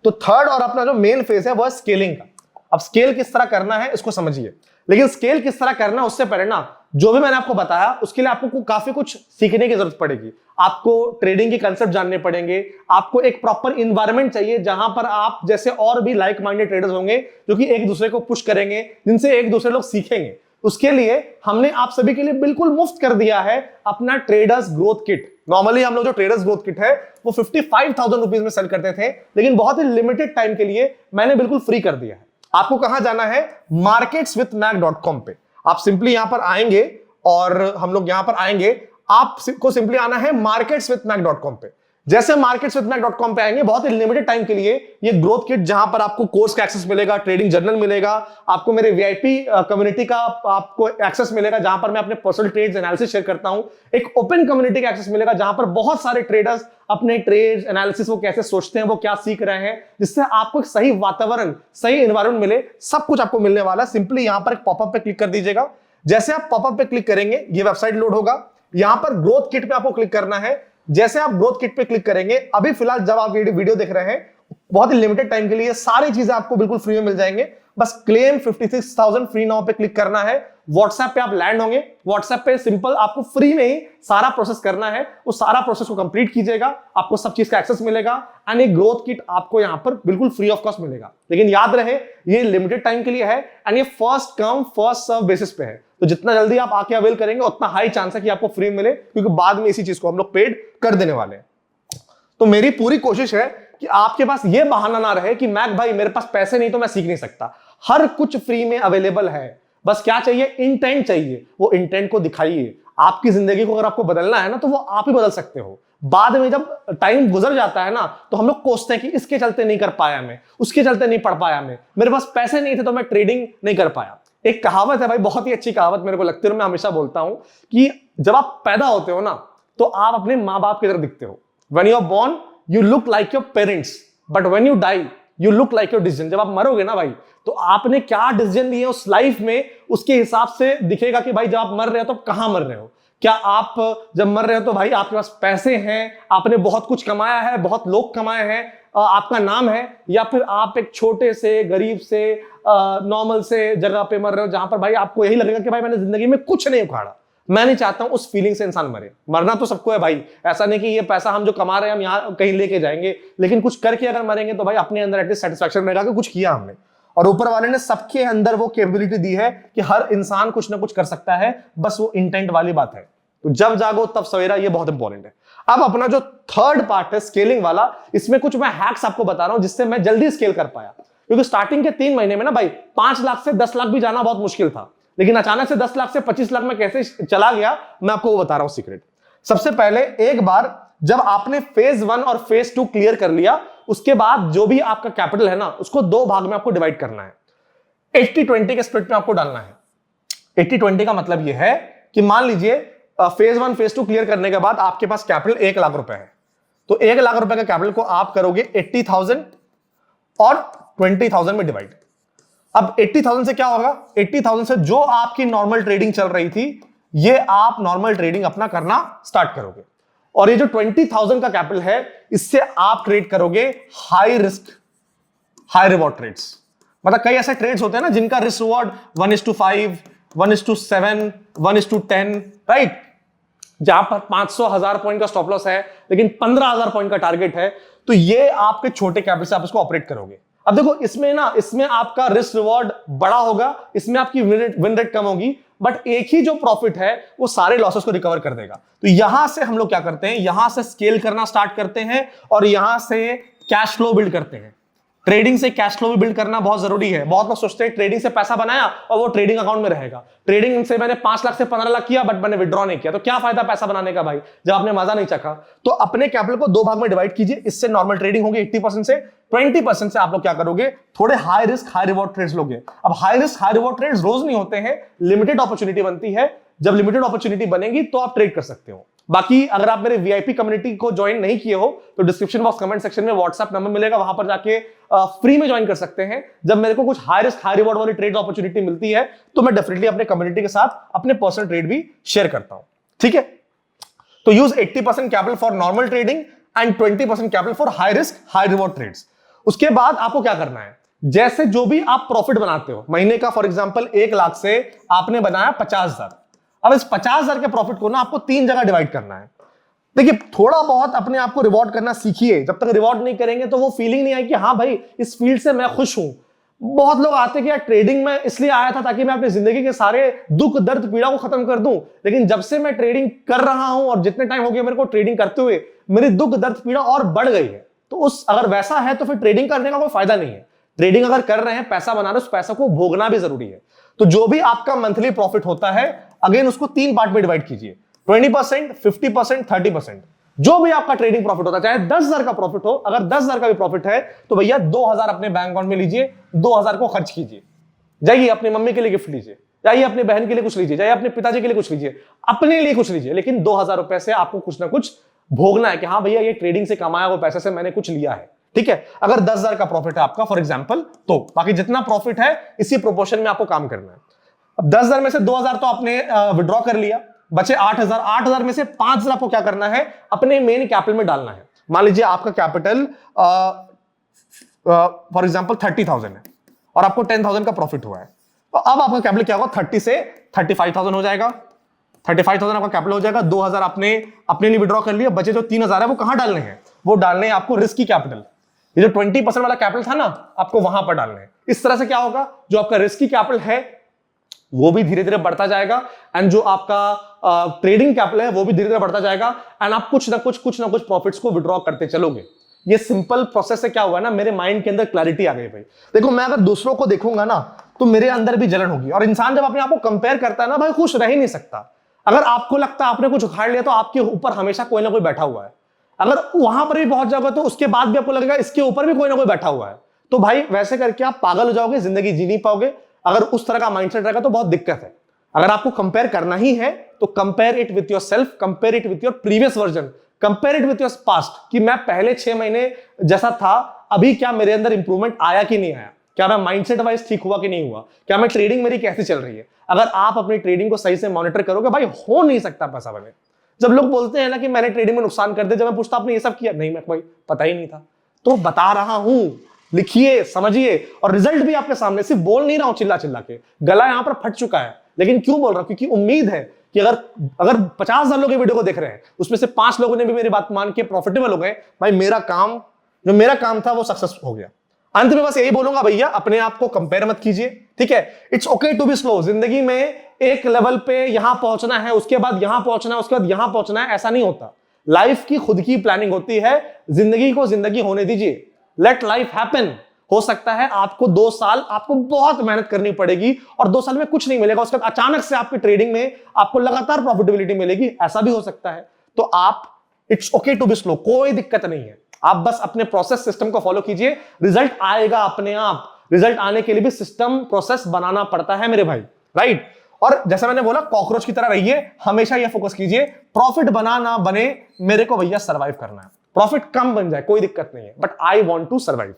तो थर्ड और अपना जो मेन फेज है वो स्केलिंग का। अब स्केल किस तरह करना है इसको समझिए, लेकिन स्केल किस तरह करना है उससे पहले ना, जो भी मैंने आपको बताया उसके लिए आपको काफी कुछ सीखने की जरूरत पड़ेगी। आपको ट्रेडिंग के कंसेप्ट जानने पड़ेंगे, आपको एक प्रॉपर इन्वायरमेंट चाहिए जहां पर आप जैसे और भी लाइक माइंडेड ट्रेडर्स होंगे जो कि एक दूसरे को पुश करेंगे, जिनसे एक दूसरे लोग सीखेंगे। उसके लिए हमने आप सभी के लिए बिल्कुल मुफ्त कर दिया है अपना ट्रेडर्स ग्रोथ किट। नॉर्मली हम लोग जो ट्रेडर्स ग्रोथ किट है वो 55,000 रुपीज में सेल करते थे, लेकिन बहुत ही लिमिटेड टाइम के लिए मैंने बिल्कुल फ्री कर दिया है। आपको कहां जाना है? marketswithmac.com पे। आप सिंपली यहां पर आएंगे और हम लोग यहां पर आएंगे, आपको सिंपली आना है marketswithmac.com पे। जैसे marketswithmac.com पे आएंगे, बहुत ही लिमिटेड टाइम के लिए ये ग्रोथ किट, जहां पर आपको कोर्स का एक्सेस मिलेगा, ट्रेडिंग जर्नल मिलेगा, आपको मेरे वीआईपी कम्युनिटी का आपको एक्सेस मिलेगा जहां पर मैं अपने पर्सनल ट्रेड्स एनालिसिस शेयर करता हूं, एक ओपन कम्युनिटी का एक्सेस मिलेगा जहां पर बहुत सारे ट्रेडर्स अपने ट्रेड्स एनालिसिस वो कैसे सोचते हैं, वो क्या सीख रहे हैं, जिससे आपको एक सही वातावरण, सही एनवायरनमेंट मिले, सब कुछ आपको मिलने वाला है। सिंपली यहां पर एक पॉपअप पे क्लिक कर दीजिएगा। जैसे आप पॉपअप पे क्लिक करेंगे ये वेबसाइट लोड होगा, यहां पर ग्रोथ किट पे आपको क्लिक करना है। जैसे आप ग्रोथ किट पे क्लिक करेंगे, अभी फिलहाल जब आप वीडियो देख रहे हैं, बहुत ही लिमिटेड टाइम के लिए सारी चीजें आपको बिल्कुल फ्री में मिल जाएंगे। बस क्लेम 56,000 फ्री नाउ पे क्लिक करना है। व्हाट्सएप पे आप लैंड होंगे, व्हाट्सएप पे सिंपल आपको फ्री में ही सारा प्रोसेस करना है, वो सारा प्रोसेस को कंप्लीट कीजिएगा, आपको सब चीज का एक्सेस मिलेगा एंड एक ग्रोथ किट आपको यहां पर बिल्कुल फ्री ऑफ कॉस्ट मिलेगा। लेकिन याद रहे ये लिमिटेड टाइम के लिए है एंड ये first come first serve basis पे है, तो जितना जल्दी आप आके अवेल करेंगे उतना हाई चांस है कि आपको फ्री मिले, क्योंकि बाद में इसी चीज को हम लोग पेड कर देने वाले हैं। तो मेरी पूरी कोशिश है कि आपके पास ये बहाना ना रहे कि मैक भाई मेरे पास पैसे नहीं तो मैं सीख नहीं सकता। हर कुछ फ्री में अवेलेबल है, बस क्या चाहिए? इंटेंट चाहिए। वो इंटेंट को दिखाइए। आपकी जिंदगी को अगर आपको बदलना है ना, तो वो आप ही बदल सकते हो। बाद में जब टाइम गुजर जाता है ना, तो हम लोग कोसते हैं कि इसके चलते नहीं कर पाया मैं, उसके चलते नहीं पढ़ पाया मैं, मेरे पास पैसे नहीं थे तो मैं ट्रेडिंग नहीं कर पाया। एक कहावत है भाई, बहुत ही अच्छी कहावत मेरे को लगती है, मैं हमेशा बोलता हूं कि जब आप पैदा होते हो ना, तो आप अपने माँ बाप की तरह दिखते हो। When you are born you look like your parents, but when you die you look like your decision. जब आप मरोगे ना भाई, तो आपने क्या डिसीजन लिए उस लाइफ में, उसके हिसाब से दिखेगा कि भाई जब आप मर रहे हो तो कहां मर रहे हो। क्या आप जब मर रहे हो तो भाई आपके पास पैसे हैं, आपने बहुत कुछ कमाया है, बहुत लोग कमाए हैं, आपका नाम है, या फिर आप एक छोटे से गरीब से नॉर्मल से जगह पे मर रहे हो जहां पर भाई आपको यही लगेगा कि भाई मैंने जिंदगी में कुछ नहीं उखाड़ा। मैं नहीं चाहता हूं उस फीलिंग से इंसान मरे। मरना तो सबको है भाई, ऐसा नहीं कि ये पैसा हम जो कमा रहे हैं हम यहां कहीं लेके जाएंगे, लेकिन कुछ करके अगर मरेंगे तो भाई अपने अंदर एटलीस्ट सेटिस्फैक्शन रहेगा कि कुछ किया हमने। और ऊपर वाले ने सबके अंदर वो कैपेबिलिटी दी है कि हर इंसान कुछ ना कुछ कर सकता है, बस वो इंटेंट वाली बात है। तो जब जागो तब सवेरा, ये बहुत इंपॉर्टेंट है। अब अपना जो थर्ड पार्ट है स्केलिंग वाला, इसमें कुछ मैं हैक्स आपको बता रहा हूं जिससे मैं जल्दी स्केल कर पाया। क्योंकि स्टार्टिंग के 3 महीने में ना भाई 5 लाख से 10 लाख भी जाना बहुत मुश्किल था, लेकिन अचानक से 10 लाख से 25 लाख में कैसे चला गया मैं आपको वो बता रहा हूं सीक्रेट। सबसे पहले एक बार जब आपने फेज 1 और फेज 2 क्लियर कर लिया, उसके बाद जो भी आपका कैपिटल है ना, उसको 2 भाग में आपको डिवाइड करना है। 80-20 के स्प्लिट में आपको डालना है। 80-20 का मतलब यह है कि मान लीजिए फेज 1 फेज 2 क्लियर करने के बाद आपके पास कैपिटल 1 लाख रुपए है, तो 1 लाख रुपए का कैपिटल को आप करोगे 80,000 और 20,000 में डिवाइड। अब 80,000 से क्या होगा, 80,000 से जो आपकी नॉर्मल ट्रेडिंग चल रही थी, ये आप नॉर्मल ट्रेडिंग अपना करना स्टार्ट करोगे। और ये जो 20,000 का कैपिटल है, इससे आप ट्रेड करोगे high risk high reward trades. मतलब कई ऐसे ट्रेड्स होते हैं ना जिनका रिस्क रिवॉर्ड 1:5, 1:7, 1:10, राइट, जहां पर 500,000 पॉइंट का स्टॉप लॉस है लेकिन 15,000 पॉइंट का टारगेट है, तो ये आपके छोटे कैपिटल से आप इसको ऑपरेट करोगे। अब देखो इसमें आपका रिस्क रिवॉर्ड बड़ा होगा, इसमें आपकी विन रेट कम होगी, बट एक ही जो प्रॉफिट है वो सारे लॉसेस को रिकवर कर देगा। तो यहां से हम लोग क्या करते हैं, यहां से स्केल करना स्टार्ट करते हैं और यहां से कैश फ्लो बिल्ड करते हैं। ट्रेडिंग से कैश फ्लो भी बिल्ड करना बहुत जरूरी है। बहुत लोग सोचते हैं ट्रेडिंग से पैसा बनाया और वो ट्रेडिंग अकाउंट में रहेगा। ट्रेडिंग से मैंने 5 लाख से 15 लाख किया बट मैंने विड्रॉ नहीं किया, तो क्या फायदा पैसा बनाने का भाई जब आपने मजा नहीं चखा। तो अपने कैपिटल को 2 भाग में डिवाइड कीजिए। इससे नॉर्मल ट्रेडिंग होगी 80% से, 20% से आप लोग क्या करोगे, थोड़े high risk high reward trades लोगे। अब high risk high reward trades रोज नहीं होते हैं, लिमिटेड अपॉर्चुनिटी बनती है। जब लिमिटेड अपॉर्चुनिटी बनेगी तो आप ट्रेड कर सकते हो। बाकी अगर आप मेरे वीआईपी कम्युनिटी को ज्वाइन नहीं किए हो तो डिस्क्रिप्शन बॉक्स कमेंट सेक्शन में व्हाट्सएप नंबर मिलेगा, वहां पर जाके फ्री में ज्वाइन कर सकते हैं। जब मेरे को कुछ हाई रिस्क हाई रिवॉर्ड वाली ट्रेड अपॉर्चुनिटी मिलती है तो मैं डेफिनेटली अपने कम्युनिटी के साथ अपने पर्सनल ट्रेड भी शेयर करता हूं, ठीक है। तो use 80% capital for normal trading and 20% capital for high risk high reward trades. उसके बाद आपको क्या करना है, जैसे जो भी आप प्रॉफिट बनाते हो महीने का, फॉर एग्जांपल 1 लाख से आपने बनाया 50,000। अब इस 50,000 के प्रॉफिट को ना आपको 3 जगह डिवाइड करना है। देखिए थोड़ा बहुत अपने आप को रिवॉर्ड करना सीखिए। जब तक रिवॉर्ड नहीं करेंगे तो वो फीलिंग नहीं आएगी कि हाँ भाई इस फील्ड से मैं खुश हूं। बहुत लोग आते कि यार ट्रेडिंग में इसलिए आया था ताकि मैं अपनी जिंदगी के सारे दुख दर्द पीड़ा को खत्म कर दूं, लेकिन जब से मैं ट्रेडिंग कर रहा हूं और जितने टाइम हो गया मेरे को ट्रेडिंग करते हुए, मेरी दुख दर्द पीड़ा और बढ़ गई है। तो उस अगर वैसा है तो फिर ट्रेडिंग करने का कोई फायदा नहीं है। ट्रेडिंग अगर कर रहे हैं, पैसा बना रहे हैं, उस पैसा को भोगना भी जरूरी है। तो जो भी आपका मंथली प्रॉफिट होता है, अगेन उसको 3 पार्ट में डिवाइड कीजिए, 20%, 50%, 30%। जो भी आपका ट्रेडिंग प्रॉफिट होता है, चाहे 10,000 का प्रॉफिट हो, अगर 10,000 का भी प्रॉफिट है तो भैया 2,000 अपने बैंक अकाउंट में लीजिए, 2,000 को खर्च कीजिए। जाइए अपनी मम्मी के लिए गिफ्ट लीजिए, जाइए अपनी बहन के लिए कुछ लीजिए, जाइए अपने पिताजी के लिए कुछ लीजिए, अपने लिए कुछ लीजिए, लेकिन 2,000 रुपए से आपको कुछ ना कुछ भोगना है कि हाँ भैया ये ट्रेडिंग से कमाया हुआ पैसे से मैंने कुछ लिया है, ठीक है। अगर 10,000 का प्रॉफिट है आपका फॉर एग्जाम्पल, तो बाकी जितना प्रॉफिट है इसी प्रोपोर्शन में आपको काम करना है। अब 10,000 में से 2,000 तो आपने विड्रॉ कर लिया, बचे 8,000। 8,000 में से 5,000 आपको क्या करना है, अपने मेन कैपिटल में डालना है। मान लीजिए आपका कैपिटल फॉर एग्जांपल 30,000 है और आपको 10,000 का प्रॉफिट हुआ है, तो अब आपका कैपिटल क्या होगा, 30 से 35,000 हो जाएगा। 35,000 आपका कैपिटल हो जाएगा। 2,000 आपने अपने लिए विड्रॉ कर लिया, बचे जो 3,000 है वो कहां डालने हैं, वो डालने हैं आपको रिस्की कैपिटल। ये जो 20% वाला कैपिटल था ना, आपको वहां पर डालने हैं। इस तरह से क्या होगा, जो आपका रिस्की कैपिटल है वो भी धीरे धीरे बढ़ता जाएगा एंड जो आपका ट्रेडिंग कैपिटल है वो भी धीरे धीरे बढ़ता जाएगा एंड आप कुछ ना कुछ प्रॉफिट्स को विड्रॉ करते चलोगे। ये सिंपल प्रोसेस से क्या हुआ ना, मेरे माइंड के अंदर क्लैरिटी आ गई भाई। देखो मैं अगर दूसरों को देखूंगा ना तो मेरे अंदर भी जलन होगी, और इंसान जब अपने आप को कंपेयर करता है ना भाई, खुश रह ही नहीं सकता। अगर आपको लगता है आपने कुछ उखाड़ लिया तो आपके ऊपर हमेशा कोई ना कोई बैठा हुआ है। अगर वहां पर भी पहुंच जाओगे तो उसके बाद भी आपको लगेगा इसके ऊपर भी कोई ना कोई बैठा हुआ है। तो भाई वैसे करके आप पागल हो जाओगे, जिंदगी जी नहीं पाओगे। अगर उस तरह का माइंडसेट रहेगा तो बहुत दिक्कत है। अगर आपको कंपेयर करना ही है तो compare it with your self, compare it with your previous version, compare it with your past, कि मैं पहले 6 महीने जैसा था, अभी क्या मेरे अंदर इंप्रूवमेंट आया कि नहीं आया, क्या मैं माइंडसेट वाइज ठीक हुआ कि नहीं हुआ, क्या मैं ट्रेडिंग मेरी कैसी चल रही है। अगर आप अपनी ट्रेडिंग को सही से मॉनिटर करोगे, भाई हो नहीं सकता पैसा बने। जब लोग बोलते हैं ना कि मैंने ट्रेडिंग में नुकसान कर दिया, जब मैं पूछता आपने ये सब किया, नहीं मैं कोई पता ही नहीं था, तो बता रहा हूं, लिखिए, समझिए, और रिजल्ट भी आपके सामने, सिर्फ बोल नहीं रहा हूं चिल्ला चिल्ला के, गला यहां पर फट चुका है, लेकिन क्यों बोल रहा हूं, क्योंकि उम्मीद है कि अगर 50,000 लोग ये वीडियो को देख रहे हैं, उसमें से 5 लोगों ने भी मेरी बात मान के प्रॉफिटेबल हो गए, भाई मेरा काम था वो सक्सेस हो गया। अंत में बस यही बोलूंगा, भैया अपने आप को कंपेयर मत कीजिए, ठीक है। It's okay to be slow. जिंदगी में एक लेवल पे यहां पहुंचना है, उसके बाद यहां पहुंचना है, उसके बाद यहां पहुंचना है, ऐसा नहीं होता। लाइफ की खुद की प्लानिंग होती है, जिंदगी को जिंदगी होने दीजिए, लेट लाइफ हैपन। हो सकता है आपको 2 साल आपको बहुत मेहनत करनी पड़ेगी और 2 साल में कुछ नहीं मिलेगा, उसके बाद अचानक से आपकी ट्रेडिंग में आपको लगातार प्रॉफिटेबिलिटी मिलेगी, ऐसा भी हो सकता है। तो आप it's okay to be slow, कोई दिक्कत नहीं है, आप बस अपने प्रोसेस सिस्टम को फॉलो कीजिए, रिजल्ट आएगा अपने आप। रिजल्ट आने के लिए भी सिस्टम प्रोसेस बनाना पड़ता है मेरे भाई, राइट। और जैसा मैंने बोला, कॉकरोच की तरह रहिए, हमेशा ये फोकस कीजिए, प्रॉफिट बना ना बने, मेरे को भैया सर्वाइव करना है, प्रॉफिट कम बन जाए कोई दिक्कत नहीं है, but I want to survive.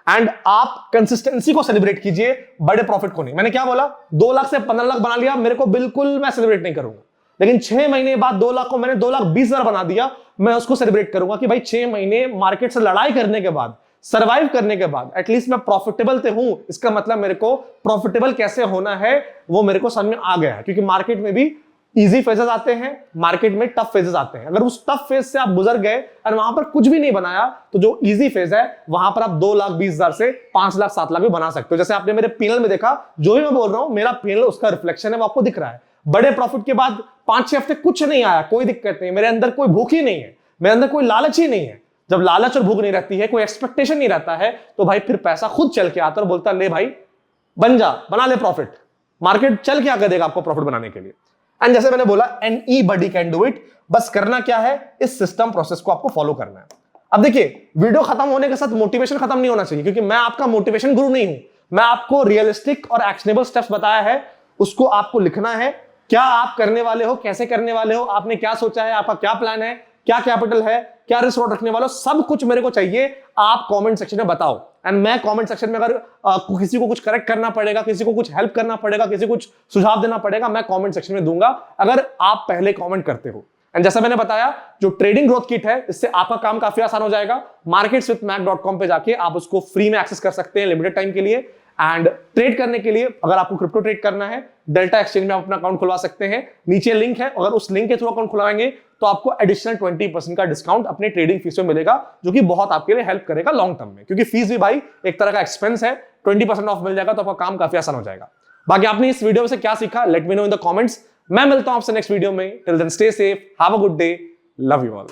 And आप कंसिस्टेंसी को सेलिब्रेट कीजिए, बड़े प्रॉफिट को नहीं। मैंने क्या बोला, 2 लाख से 15 लाख बना लिया, मेरे को बिल्कुल मैं सेलिब्रेट नहीं करूंगा, लेकिन 6 महीने बाद 2 लाख को मैंने 2,20,000 बना दिया, मैं उसको सेलिब्रेट करूंगा कि भाई 6 महीने मार्केट से लड़ाई करने के बाद, सर्वाइव करने के बाद एटलीस्ट मैं प्रॉफिटेबल तो हूं। इसका मतलब मेरे को प्रॉफिटेबल कैसे होना है वो मेरे को समझ में आ गया है, क्योंकि मार्केट में भी इजी फेजेस आते हैं, मार्केट में टफ फेजेस आते हैं। अगर उस टफ फेज से आप गुजर गए और वहां पर कुछ भी नहीं बनाया, तो जो इजी फेज है वहां पर आप 2,20,000 से 5 लाख 7 लाख भी बना सकते हो। जैसे आपने मेरे पीएनएल में देखा, जो भी मैं बोल रहा हूं मेरा पीएनएल उसका रिफ्लेक्शन है, वो आपको दिख रहा है। बड़े प्रॉफिट के बाद 5-6 हफ्ते कुछ नहीं आया, कोई दिक्कत नहीं, मेरे अंदर कोई भूख ही नहीं है, मेरे अंदर कोई लालच ही नहीं है। जब लालच और भूख नहीं रहती है, कोई एक्सपेक्टेशन नहीं रहता है, तो भाई फिर पैसा खुद चल के आता और बोलता ले भाई बना ले प्रॉफिट। मार्केट चल के आकर देगा आपको प्रॉफिट बनाने के लिए। एंड जैसे मैंने बोला, एनीबॉडी कैन डू इट, बस करना क्या है, इस सिस्टम प्रोसेस को आपको फॉलो करना है। अब देखिए, वीडियो खत्म होने के साथ मोटिवेशन खत्म नहीं होना चाहिए, क्योंकि मैं आपका मोटिवेशन गुरु नहीं हूं, मैं आपको रियलिस्टिक और एक्शनेबल स्टेप्स बताया है, उसको आपको लिखना है। क्या आप करने वाले हो, कैसे करने वाले हो, आपने क्या सोचा है, आपका क्या प्लान है, क्या कैपिटल है, क्या रिस्क रखने वाले हो, सब कुछ मेरे को चाहिए। आप कमेंट सेक्शन में बताओ, एंड मैं कमेंट सेक्शन में अगर किसी को कुछ करेक्ट करना पड़ेगा, किसी को कुछ हेल्प करना पड़ेगा, किसी को कुछ सुझाव देना पड़ेगा, मैं कमेंट सेक्शन में दूंगा, अगर आप पहले कमेंट करते हो। एंड जैसा मैंने बताया, जो ट्रेडिंग ग्रोथ किट है, इससे आपका काम काफी आसान हो जाएगा। marketswithmac.com पे जाके आप उसको फ्री में एक्सेस कर सकते हैं लिमिटेड टाइम के लिए। एंड ट्रेड करने के लिए, अगर आपको क्रिप्टो ट्रेड करना है, डेल्टा एक्सचेंज में आप अपना अकाउंट खुलवा सकते हैं, नीचे लिंक है, अगर उस लिंक के थ्रू अकाउंट खुलवाएंगे तो आपको एडिशनल 20% का डिस्काउंट अपने ट्रेडिंग फीस में मिलेगा, जो कि बहुत आपके लिए हेल्प करेगा लॉन्ग टर्म में, क्योंकि फीस भी भाई एक तरह का एक्सपेंस है। 20% ऑफ मिल जाएगा तो आपका काम काफी आसान हो जाएगा। बाकी आपने इस वीडियो से क्या सीखा, let me know in the comments. मैं मिलता हूं आपसे नेक्स्ट वीडियो में। Till then stay safe, have a good day, love you all.